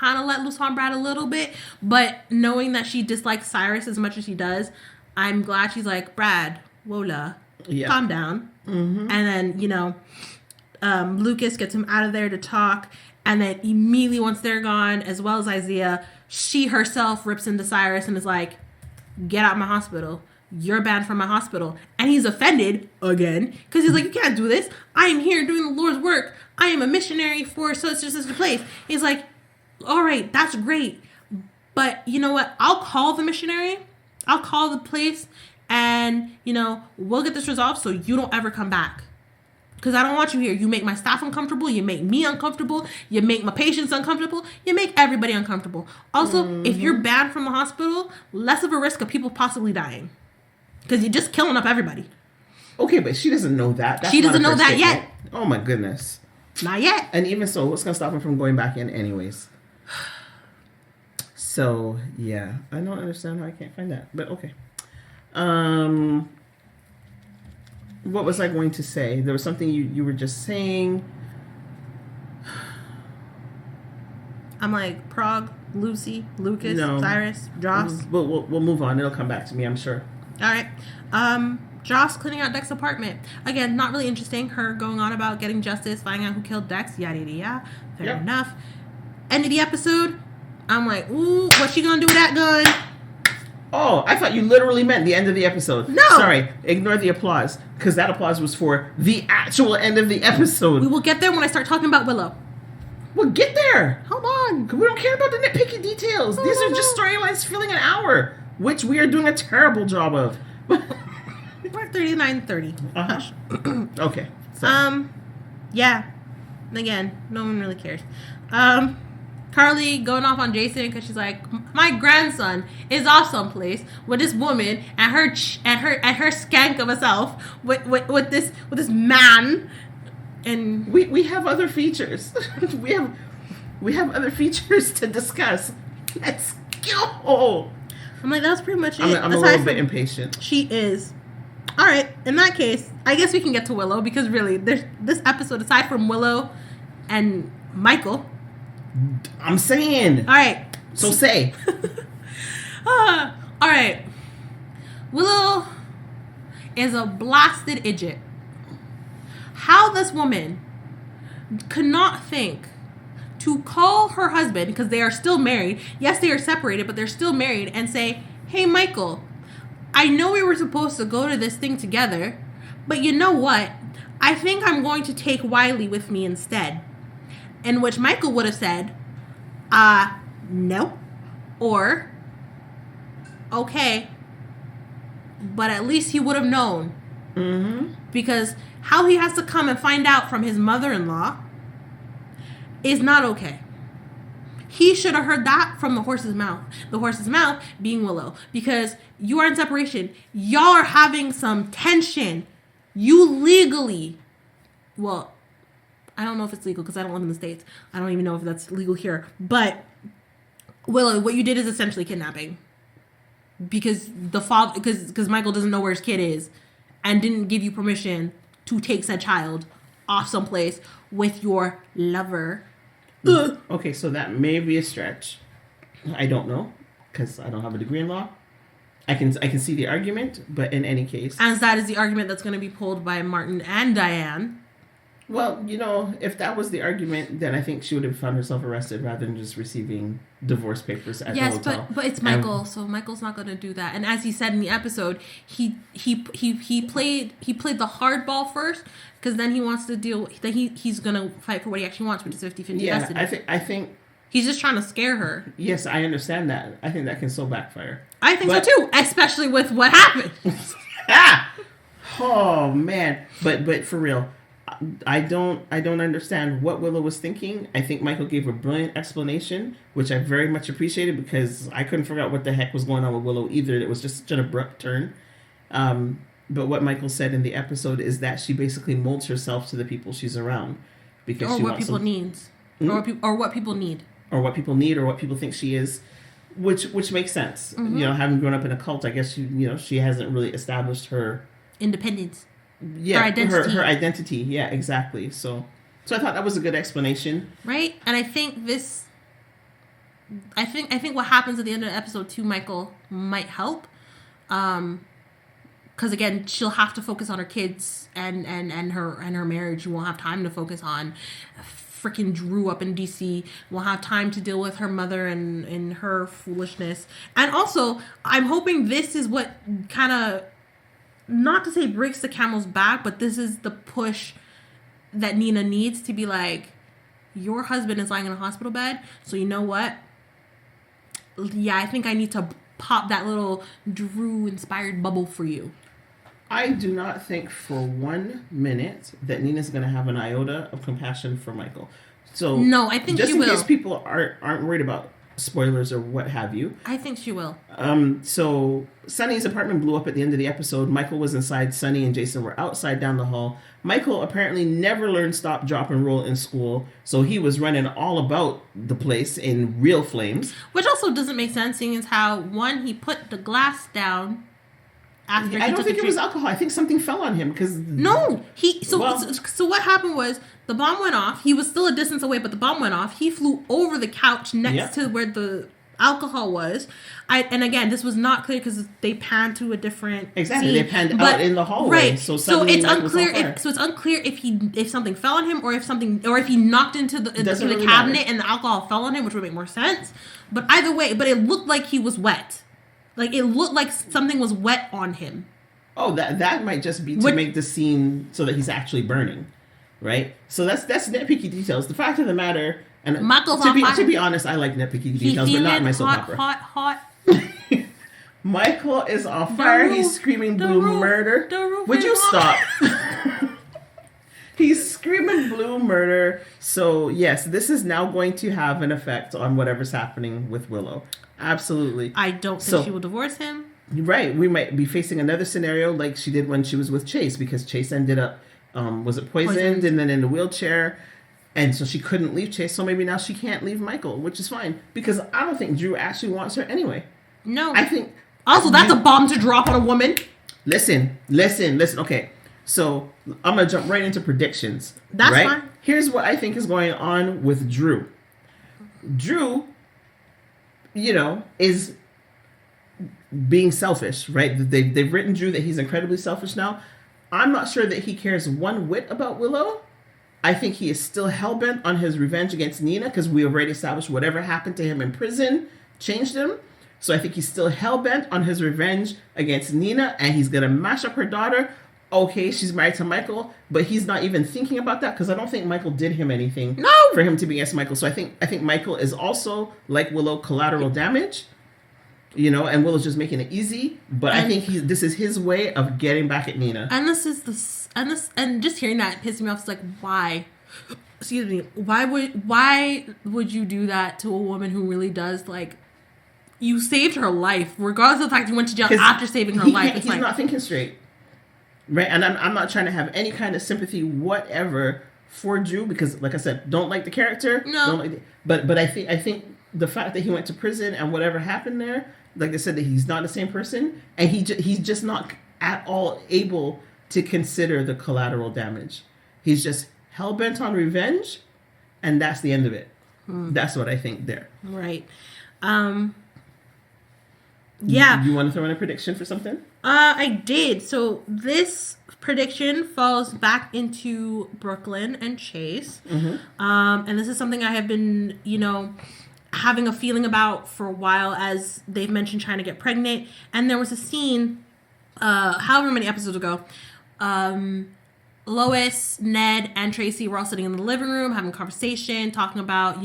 let loose on Brad a little bit, but knowing that she dislikes Cyrus as much as she does, I'm glad she's like, Brad, Wola, calm down. Mm-hmm. And then, Lucas gets him out of there to talk, and then immediately once they're gone, as well as Isaiah, she herself rips into Cyrus and is like, get out of my hospital. You're banned from my hospital. And he's offended again because he's like, you can't do this. I am here doing the Lord's work. I am a missionary for such a place. He's like, all right, that's great. But you know what? I'll call the missionary. I'll call the place and, we'll get this resolved so you don't ever come back. Because I don't want you here. You make my staff uncomfortable. You make me uncomfortable. You make my patients uncomfortable. You make everybody uncomfortable. Also, if you're banned from the hospital, less of a risk of people possibly dying. Because you're just killing up everybody. Okay, but she doesn't know that. She doesn't know that yet. Oh, my goodness. Not yet. And even so, what's going to stop him from going back in anyways? So, yeah. I don't understand how I can't find that. But, okay. What was I going to say? There was something you were just saying. I'm like, Prague, Lucy, Lucas, Cyrus, Joss. We'll move on. It'll come back to me, I'm sure. All right. Joss cleaning out Dex's apartment. Again, not really interesting. Her going on about getting justice, finding out who killed Dex, yada, yada, yada. Fair enough. End of the episode. I'm like, ooh, what's she gonna do with that gun? Oh, I thought you literally meant the end of the episode. No. Sorry. Ignore the applause. Because that applause was for the actual end of the episode. We will get there when I start talking about Willow. We'll get there. Hold on. We don't care about the nitpicky details. These are just storylines filling an hour. Which we are doing a terrible job of. We're at 39:30. Uh-huh. Okay. So. Yeah. Again, no one really cares. Carly going off on Jason because she's like, my grandson is off someplace with this woman and her skank of herself with this man, and we have other features. we have other features to discuss. Let's go. I'm like, that's pretty much it. I'm a little bit impatient. She is. All right. In that case, I guess we can get to Willow because really, there's this episode aside from Willow and Michael. I'm saying. All right. So say. All right. Willow is a blasted idiot. how this woman could not think to call her husband, because they are still married. Yes, they are separated, but they're still married, and say, hey, Michael, I know we were supposed to go to this thing together, but you know what? I think I'm going to take Wiley with me instead. In which Michael would have said, no. Or, okay. But at least he would have known. Mm-hmm. Because how he has to come and find out from his mother-in-law is not okay. He should have heard that from the horse's mouth. The horse's mouth being Willow. Because you are in separation. Y'all are having some tension. You legally... Well, I don't know if it's legal because I don't live in the States. I don't even know if that's legal here. But, Willow, what you did is essentially kidnapping. Because the father... Because Michael doesn't know where his kid is. And didn't give you permission to take said child off someplace with your lover. Okay, so that may be a stretch. I don't know, because I don't have a degree in law. I can see the argument, but in any case... As that is the argument that's going to be pulled by Martin and Diane. Well, if that was the argument, then I think she would have found herself arrested rather than just receiving divorce papers at the hotel. Yes, but it's Michael, so Michael's not going to do that. And as he said in the episode, he played the hardball first, because then he wants to deal. Then he's going to fight for what he actually wants, which is 50-50 custody. I think he's just trying to scare her. Yes, I understand that. I think that can so backfire. I think so too, especially with what happened. Oh man, but for real. I don't understand what Willow was thinking. I think Michael gave a brilliant explanation, which I very much appreciated, because I couldn't figure out what the heck was going on with Willow either. It was just such an abrupt turn. But what Michael said in the episode is that she basically molds herself to the people she's around, because or she what wants people needs, or what people need, or what people need, or what people think she is, which makes sense. Mm-hmm. Having grown up in a cult, I guess she hasn't really established her independence. Yeah, her identity. Yeah, exactly. So I thought that was a good explanation. Right? And I think I think what happens at the end of episode 2, Michael, might help. Because again, she'll have to focus on her kids and her marriage. She won't have time to focus on freaking Drew up in DC. Won't have time to deal with her mother and her foolishness. And also, I'm hoping this is what kind of, not to say breaks the camel's back, but this is the push that Nina needs to be like, your husband is lying in a hospital bed, so you know what? Yeah, I think I need to pop that little Drew-inspired bubble for you. I do not think for 1 minute that Nina's going to have an iota of compassion for Michael. So no, I think she will. Just in case people aren't worried about spoilers or what have you. I think she will. So Sunny's apartment blew up at the end of the episode. Michael was inside. Sunny and Jason were outside down the hall. Michael apparently never learned stop, drop, and roll in school, so he was running all about the place in real flames. Which also doesn't make sense, seeing as how, one, he put the glass down after I don't think it was alcohol. I think something fell on him because so what happened was the bomb went off. He was still a distance away, but the bomb went off. He flew over the couch next to where the alcohol was. And again, this was not clear because they panned to a different scene. They panned out in the hallway, right? So it's unclear. It's unclear if something fell on him or if he knocked into the cabinet matter. And the alcohol fell on him, which would make more sense. But either way, it looked like he was wet. Like, it looked like something was wet on him. Oh, that might just be to make the scene so that he's actually burning, right? So that's nitpicky details. The fact of the matter, and to be honest, I like nitpicky details, but not in my soap opera. Hot. Michael is on fire. He's screaming blue murder. Would you stop? He's screaming blue murder. So yes, this is now going to have an effect on whatever's happening with Willow. Absolutely. I don't think she will divorce him. Right. We might be facing another scenario like she did when she was with Chase, because Chase ended up, was it poisoned and then in the wheelchair. And so she couldn't leave Chase. So maybe now she can't leave Michael, which is fine. Because I don't think Drew actually wants her anyway. No. I think... Also, that's a bomb to drop on a woman. Listen. Okay. So I'm going to jump right into predictions. That's fine. Here's what I think is going on with Drew. Drew, is being selfish, right? They've written Drew that he's incredibly selfish now. I'm not sure that he cares one whit about Willow. I think he is still hell-bent on his revenge against Nina, because we already established whatever happened to him in prison changed him. So I think he's still hell-bent on his revenge against Nina, and he's going to mash up her daughter. Okay, she's married to Michael, but he's not even thinking about that, because I don't think Michael did him anything for him to be against Michael. So I think Michael is also, like Willow, collateral damage. You know, and Willow's just making it easy, but I think this is his way of getting back at Nina. And and just hearing that pissed me off. It's like, why? Excuse me. Why would you do that to a woman who really does, like, you saved her life, regardless of the fact you went to jail after saving her life? He's not thinking straight, right? And I'm not trying to have any kind of sympathy whatever for Drew, because, like I said, don't like the character. No. Don't like but I think the fact that he went to prison and whatever happened there, like I said, that he's not the same person, and he's just not at all able to consider the collateral damage. He's just hell-bent on revenge, and that's the end of it. That's what I think there. Right. Yeah. You want to throw in a prediction for something? I did. So this prediction falls back into Brooklyn and Chase. Mm-hmm. And this is something I have been, having a feeling about for a while, as they've mentioned trying to get pregnant. And there was a scene, however many episodes ago, Lois, Ned, and Tracy were all sitting in the living room having a conversation, talking about,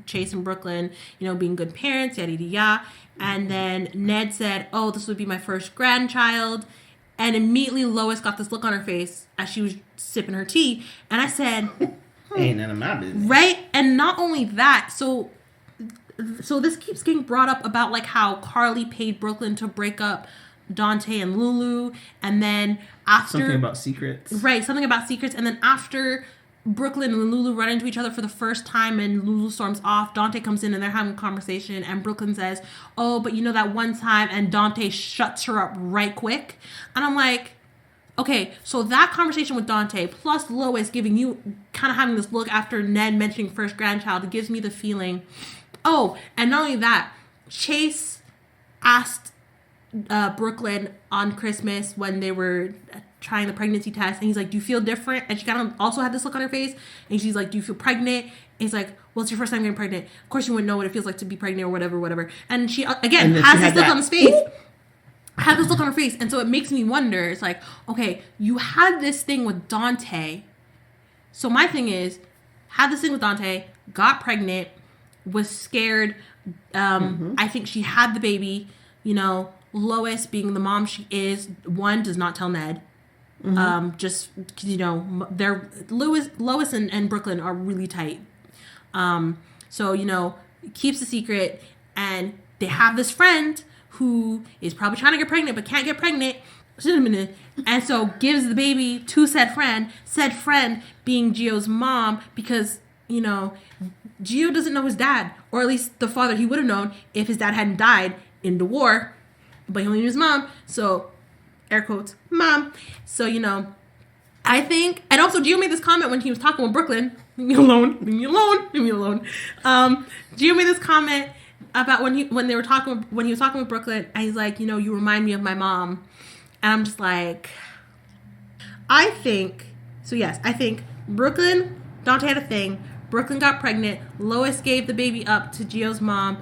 Chase and Brooklyn, being good parents, yada, yada, yada. And then Ned said, oh, this would be my first grandchild. And immediately Lois got this look on her face as she was sipping her tea. And I said, ain't none of my business. Right? And not only that, so this keeps getting brought up about, like, how Carly paid Brooklyn to break up Dante and Lulu, and then after something about secrets. Right, something about secrets. And then after Brooklyn and Lulu run into each other for the first time and Lulu storms off, Dante comes in and they're having a conversation, and Brooklyn says, oh, but that one time, and Dante shuts her up right quick. And I'm like, okay, so that conversation with Dante plus Lois giving you kind of having this look after Ned mentioning first grandchild, it gives me the feeling. Oh, and not only that, Chase asked Brooklyn on Christmas when they were trying the pregnancy test, and he's like, do you feel different? And she kind of also had this look on her face, and she's like, do you feel pregnant? And he's like, well, it's your first time getting pregnant. Of course you wouldn't know what it feels like to be pregnant or whatever. And she, again, has this look on his face. Had this look on her face. And so it makes me wonder, it's like, okay, you had this thing with Dante. So my thing is, had this thing with Dante, got pregnant, was scared. I think she had the baby. Lois, being the mom she is, one, does not tell Ned. Just, they're Lois and Brooklyn are really tight. So, keeps the secret, and they have this friend who is probably trying to get pregnant but can't get pregnant. And so gives the baby to said friend being Gio's mom, because, Gio doesn't know his dad, or at least the father he would have known if his dad hadn't died in the war, but he only knew his mom. So, air quotes, mom. So, I think, and also Gio made this comment when he was talking with Brooklyn, leave me alone. Gio made this comment about when he was talking with Brooklyn, and he's like, you remind me of my mom. And I'm just like, I think Brooklyn, Dante had a thing, Brooklyn got pregnant, Lois gave the baby up to Gio's mom,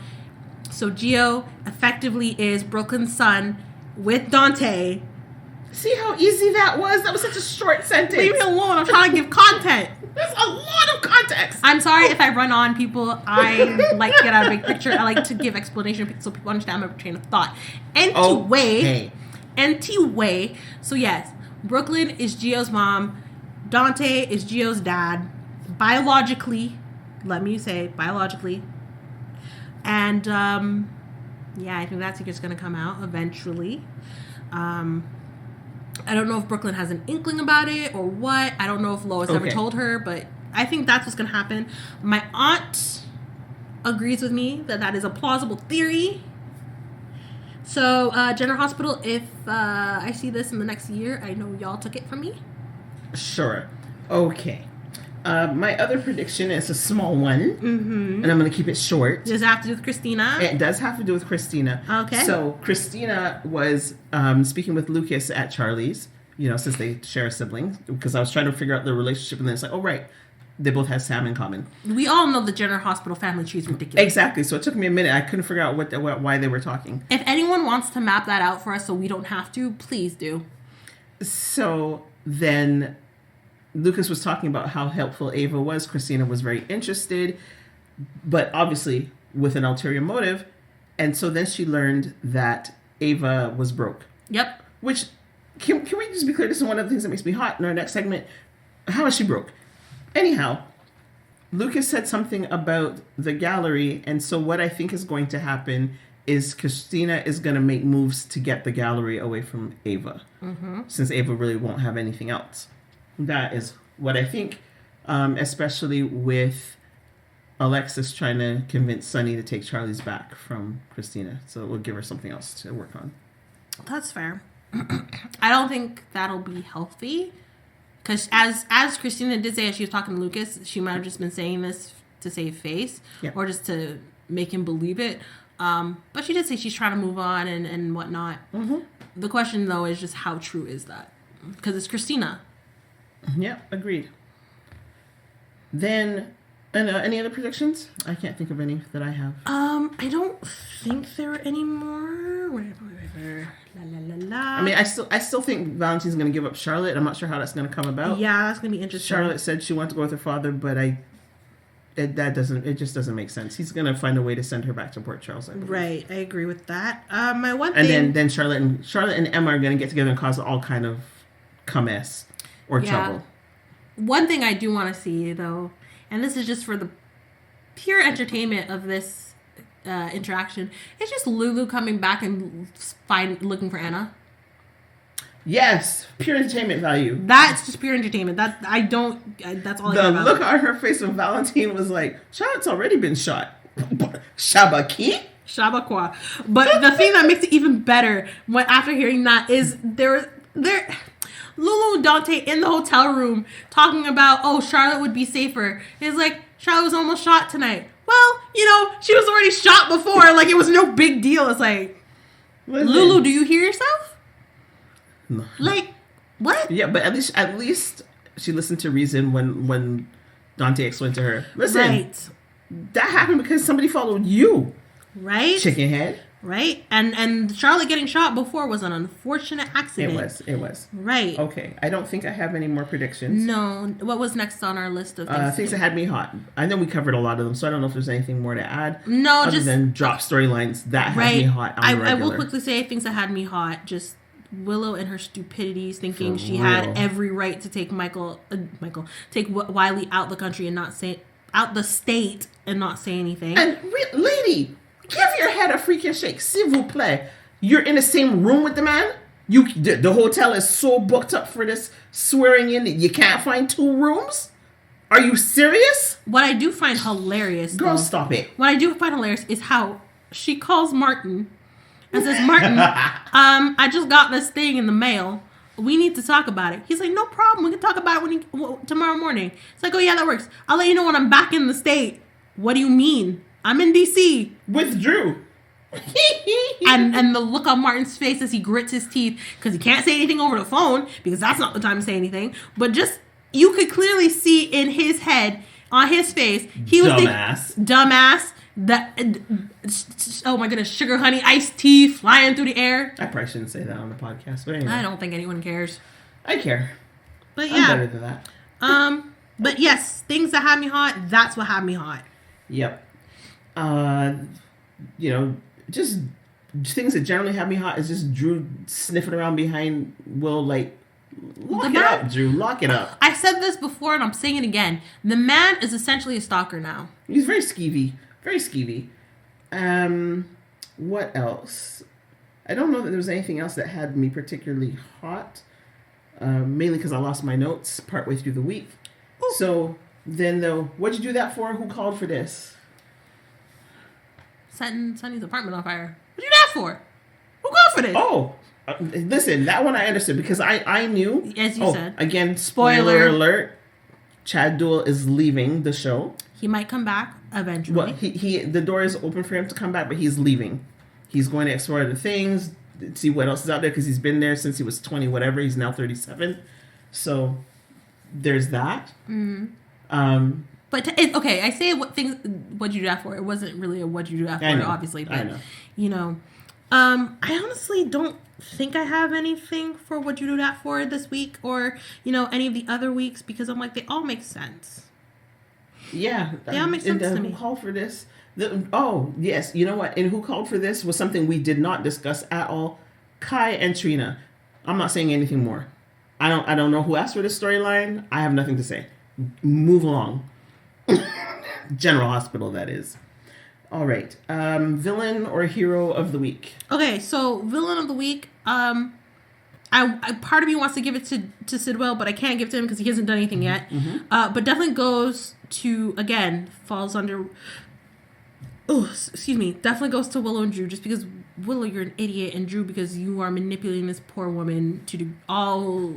so Gio effectively is Brooklyn's son with Dante. See how easy that was? That was such a short sentence. Leave me alone. I'm trying to give content. There's a lot of context. I'm sorry if I run on people. I like to get out a big picture. I like to give explanation so people understand my train of thought. Anyway. So yes, Brooklyn is Gio's mom. Dante is Gio's dad. Biologically. Let me say biologically. And, I think that secret's going to come out eventually. I don't know if Brooklyn has an inkling about it or what. I don't know if Lois ever told her, but I think that's what's going to happen. My aunt agrees with me that is a plausible theory. So, General Hospital, if I see this in the next year, I know y'all took it from me. Sure. Okay. My other prediction is a small one, and I'm going to keep it short. Does it have to do with Christina? It does have to do with Christina. Okay. So Christina was speaking with Lucas at Charlie's, since they share a sibling, because I was trying to figure out their relationship, and then it's like, oh, right, they both have Sam in common. We all know the Jenner Hospital family tree is ridiculous. Exactly. So it took me a minute. I couldn't figure out why they were talking. If anyone wants to map that out for us so we don't have to, please do. So then Lucas was talking about how helpful Ava was. Christina was very interested, but obviously with an ulterior motive. And so then she learned that Ava was broke. Yep. Which, can we just be clear? This is one of the things that makes me hot in our next segment. How is she broke? Anyhow, Lucas said something about the gallery, and so what I think is going to happen is Christina is going to make moves to get the gallery away from Ava, since Ava really won't have anything else. That is what I think, especially with Alexis trying to convince Sunny to take Charlie's back from Christina, so it will give her something else to work on. That's fair. I don't think that'll be healthy. Because as Christina did say, as she was talking to Lucas, she might have just been saying this to save face, or just to make him believe it. But she did say she's trying to move on and whatnot. Mm-hmm. The question, though, is just how true is that? Because it's Christina. Yeah, agreed. Then, any other predictions? I can't think of any that I have. I don't think there are any more. I mean, I still think Valentine's going to give up Charlotte. I'm not sure how that's going to come about. Yeah, that's going to be interesting. Charlotte said she wanted to go with her father, but it just doesn't make sense. He's going to find a way to send her back to Port Charles. Right, I agree with that. My one thing, and then Charlotte and Emma are going to get together and cause all kind of mess or trouble. One thing I do want to see, though, and this is just for the pure entertainment of this interaction, it's just Lulu coming back and looking for Anna. Yes, pure entertainment value. That's just pure entertainment. That's all I care about. The look on her face when Valentine was like, Charlotte's already been shot. Shabaki? Shabakwa. But the thing that makes it even better after hearing that is there Lulu and Dante in the hotel room talking about, Charlotte would be safer. It's like, Charlotte was almost shot tonight. Well, she was already shot before. Like, it was no big deal. It's like, Lulu, do you hear yourself? No. Like, what? Yeah, but at least she listened to reason when Dante explained to her. Listen, right. That happened because somebody followed you. Right? Chicken head. Right? And Charlotte getting shot before was an unfortunate accident. It was. Right. Okay. I don't think I have any more predictions. No. What was next on our list of things that had me hot? I know we covered a lot of them, so I don't know if there's anything more to add. No, other than drop storylines that had me hot on the regular. I will quickly say things that had me hot. Just Willow and her stupidities, thinking she had every right to take take Wiley out the country and not say out the state and not say anything. And lady, give your head a freaking shake, s'il vous plaît. You're in the same room with the man. The hotel is so booked up for this swearing in that you can't find 2 rooms. Are you serious? What I do find hilarious, girl, stop it. What I do find hilarious is how she calls Martin and says, Martin, I just got this thing in the mail. We need to talk about it. He's like, no problem. We can talk about it tomorrow morning. It's like, oh yeah, that works. I'll let you know when I'm back in the state. What do you mean? I'm in DC. With Drew. and the look on Martin's face as he grits his teeth, because he can't say anything over the phone, because that's not the time to say anything. But just, you could clearly see in his head, on his face, he was dumbass. Oh my goodness, sugar honey iced tea flying through the air. I probably shouldn't say that on the podcast, but anyway. I don't think anyone cares. I care. But yeah, I'm better than that. But yes, things that had me hot. That's what had me hot. Yep. Just things that generally have me hot is just Drew sniffing around behind Will, like, lock it up, Drew. Lock it up. I said this before, and I'm saying it again. The man is essentially a stalker now. He's very skeevy. Very skeevy. What else? I don't know that there was anything else that had me particularly hot. Mainly because I lost my notes partway through the week. Ooh. So then, though, what'd you do that for? Who called for this? Setting Sonny's apartment on fire. What'd you do that for? Who called for this? Oh, listen, that one I understood because I knew. As you said. Again, spoiler alert. Chad Duell is leaving the show. He might come back eventually. Well, the door is open for him to come back, but he's leaving. He's going to explore other things. see what else is out there, because he's been there since he was 20, whatever. He's now 37. So there's that. But okay, I say what'd you do that for? It wasn't really a what'd you do that for, obviously. But, I know. I honestly don't think I have anything for what'd you do that for this week, or, any of the other weeks, because I'm like, they all make sense. Yeah. They all make sense to me. Who called for this? Yes. You know what? And who called for this was something we did not discuss at all. Kai and Trina. I'm not saying anything more. I don't know who asked for this storyline. I have nothing to say. Move along. General Hospital, that is. All right. Villain or hero of the week? Okay, so villain of the week. I part of me wants to give it to Sidwell, but I can't give it to him because he hasn't done anything yet. But definitely goes to, again, falls under... Oh, excuse me. Definitely goes to Willow and Drew, just because, Willow, you're an idiot, and Drew, because you are manipulating this poor woman to do all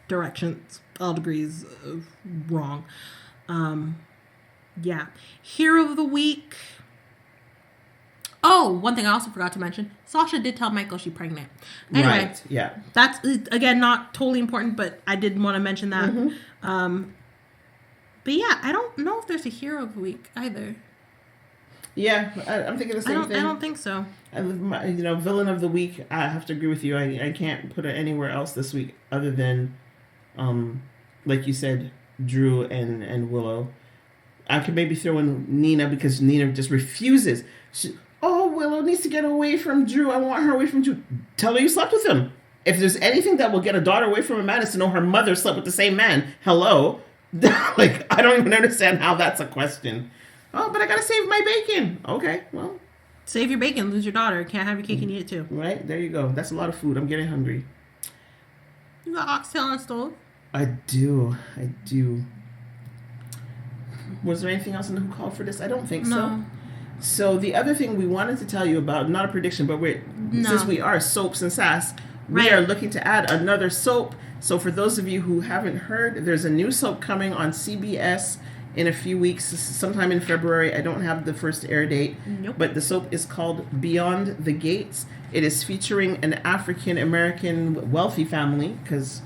directions, all degrees of wrong. Yeah. Hero of the week. Oh, one thing I also forgot to mention. Sasha did tell Michael she's pregnant. Anyway, right, yeah. That's, again, not totally important, but I did want to mention that. But yeah, I don't know if there's a hero of the week either. Yeah, I'm thinking the same thing. I don't think so. Villain of the week, I have to agree with you. I can't put it anywhere else this week other than, like you said, Drew and Willow. I could maybe throw in Nina, because Nina just refuses. Willow needs to get away from Drew. I want her away from Drew. Tell her you slept with him. If there's anything that will get a daughter away from a man, is to know her mother slept with the same man. Hello? Like, I don't even understand how that's a question. Oh, but I gotta save my bacon. Okay, well. Save your bacon, lose your daughter. Can't have your cake and eat it too. Right, there you go. That's a lot of food. I'm getting hungry. You got oxtail on the stove? I do. Was there anything else in the Who Called for this? I don't think so. So the other thing we wanted to tell you about, not a prediction, but since we are Soaps and Sass, we are looking to add another soap. So for those of you who haven't heard, there's a new soap coming on CBS in a few weeks, sometime in February. I don't have the first air date, but the soap is called Beyond the Gates. It is featuring an African-American wealthy family, because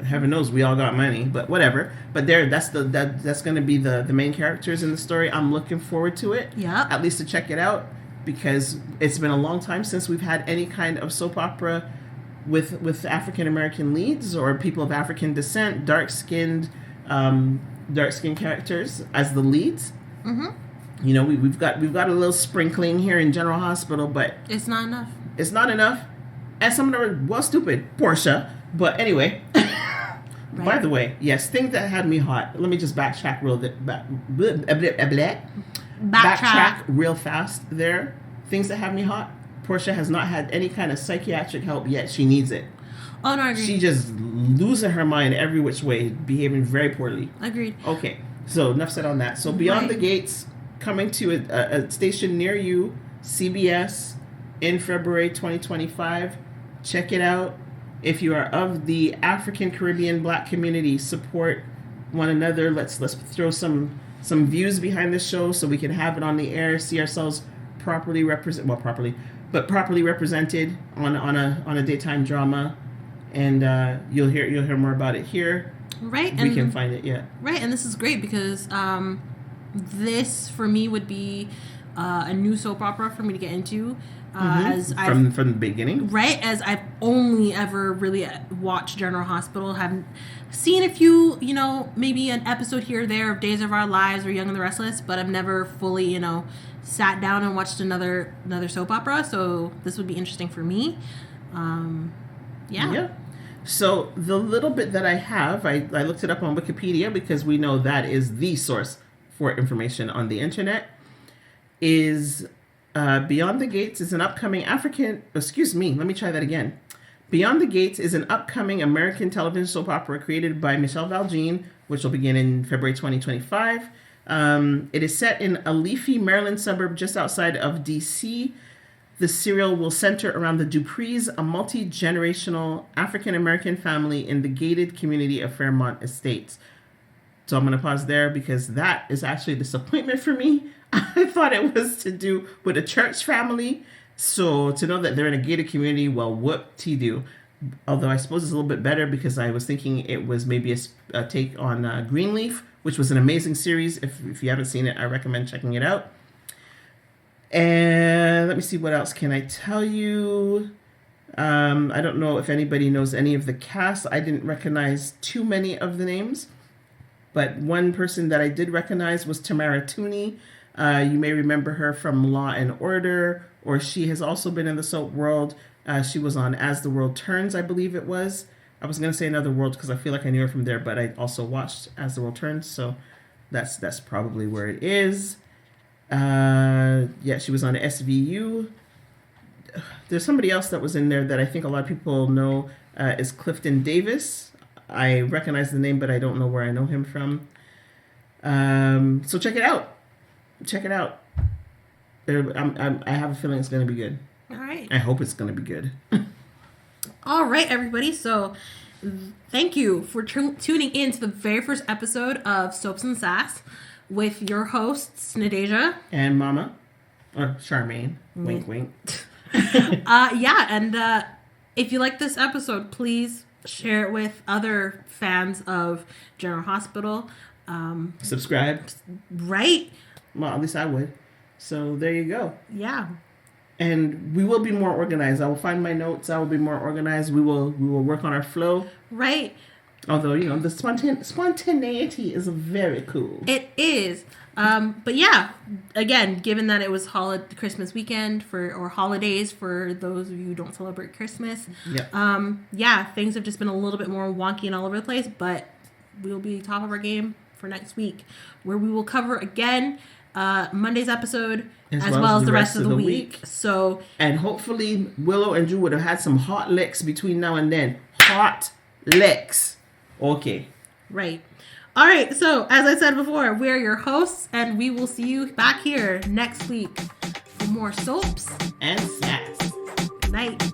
heaven knows we all got money, but whatever. But that's going to be the main characters in the story. I'm looking forward to it, at least to check it out, because it's been a long time since we've had any kind of soap opera with African-American leads or people of African descent, dark-skinned characters as the leads. We've got a little sprinkling here in General Hospital, but it's not enough. It's not enough, and some of them are stupid. Portia, but anyway. Right. By the way, yes, things that had me hot. Let me just backtrack real fast. There, things that have me hot. Portia has not had any kind of psychiatric help yet. She needs it. Oh, no, I agree. She just losing her mind every which way, behaving very poorly. Agreed. Okay, so enough said on that. So Beyond the Gates, coming to a station near you, CBS, in February 2025. Check it out. If you are of the African Caribbean Black community, support one another. Let's throw some views behind this show so we can have it on the air, see ourselves properly represented on a daytime drama. And you'll hear more about it here. Right. We can find it, yeah. Right, and this is great because this, for me, would be a new soap opera for me to get into. From the beginning? Right, as I've only ever really watched General Hospital. Haven't seen a few, maybe an episode here or there of Days of Our Lives or Young and the Restless, but I've never fully, sat down and watched another soap opera. So this would be interesting for me. Yeah. So the little bit that I have, I looked it up on Wikipedia because we know that is the source for information on the internet, is Beyond the Gates is an upcoming Beyond the Gates is an upcoming American television soap opera created by Michelle Valjean, which will begin in February 2025. It is set in a leafy Maryland suburb just outside of D.C. The serial will center around the Duprees, a multi-generational African-American family in the gated community of Fairmont Estates. So I'm going to pause there because that is actually a disappointment for me. I thought it was to do with a church family, So to know that they're in a gated community, well, whoop-de-doo. Although I suppose it's a little bit better because I was thinking it was maybe a take on Greenleaf, which was an amazing series. If you haven't seen it, I recommend checking it out. And let me see, what else can I tell you? I don't know if anybody knows any of the cast. I didn't recognize too many of the names. But one person that I did recognize was Tamara Tooney. You may remember her from Law and Order, or she has also been in the soap world. She was on As the World Turns, I believe it was. I was going to say Another World because I feel like I knew her from there, but I also watched As the World Turns, so that's probably where it is. Yeah, she was on SVU. There's somebody else that was in there that I think a lot of people know is Clifton Davis. I recognize the name, but I don't know where I know him from. So check it out. Check it out. I have a feeling it's going to be good. All right. I hope it's going to be good. All right, everybody. So thank you for tuning in to the very first episode of Soaps and Sass with your hosts, Nadeja. And Mama. Or Charmaine. Wink, wink. Yeah, and if you like this episode, please share it with other fans of General Hospital. Subscribe. Right? Well, at least I would. So there you go. Yeah. And we will be more organized. I will find my notes. I will be more organized. We will work on our flow. Right. Although, the spontaneity is very cool. It is. But yeah, again, given that it was Christmas weekend or holidays for those of you who don't celebrate Christmas. Yep. Yeah, things have just been a little bit more wonky and all over the place, but we'll be top of our game for next week, where we will cover again Monday's episode as well as the rest of the week. So, and hopefully Willow and Drew would have had some hot licks between now and then. Hot licks. Okay. Right. All right. So, as I said before, we're your hosts, and we will see you back here next week for more Soaps and Sass. Good night.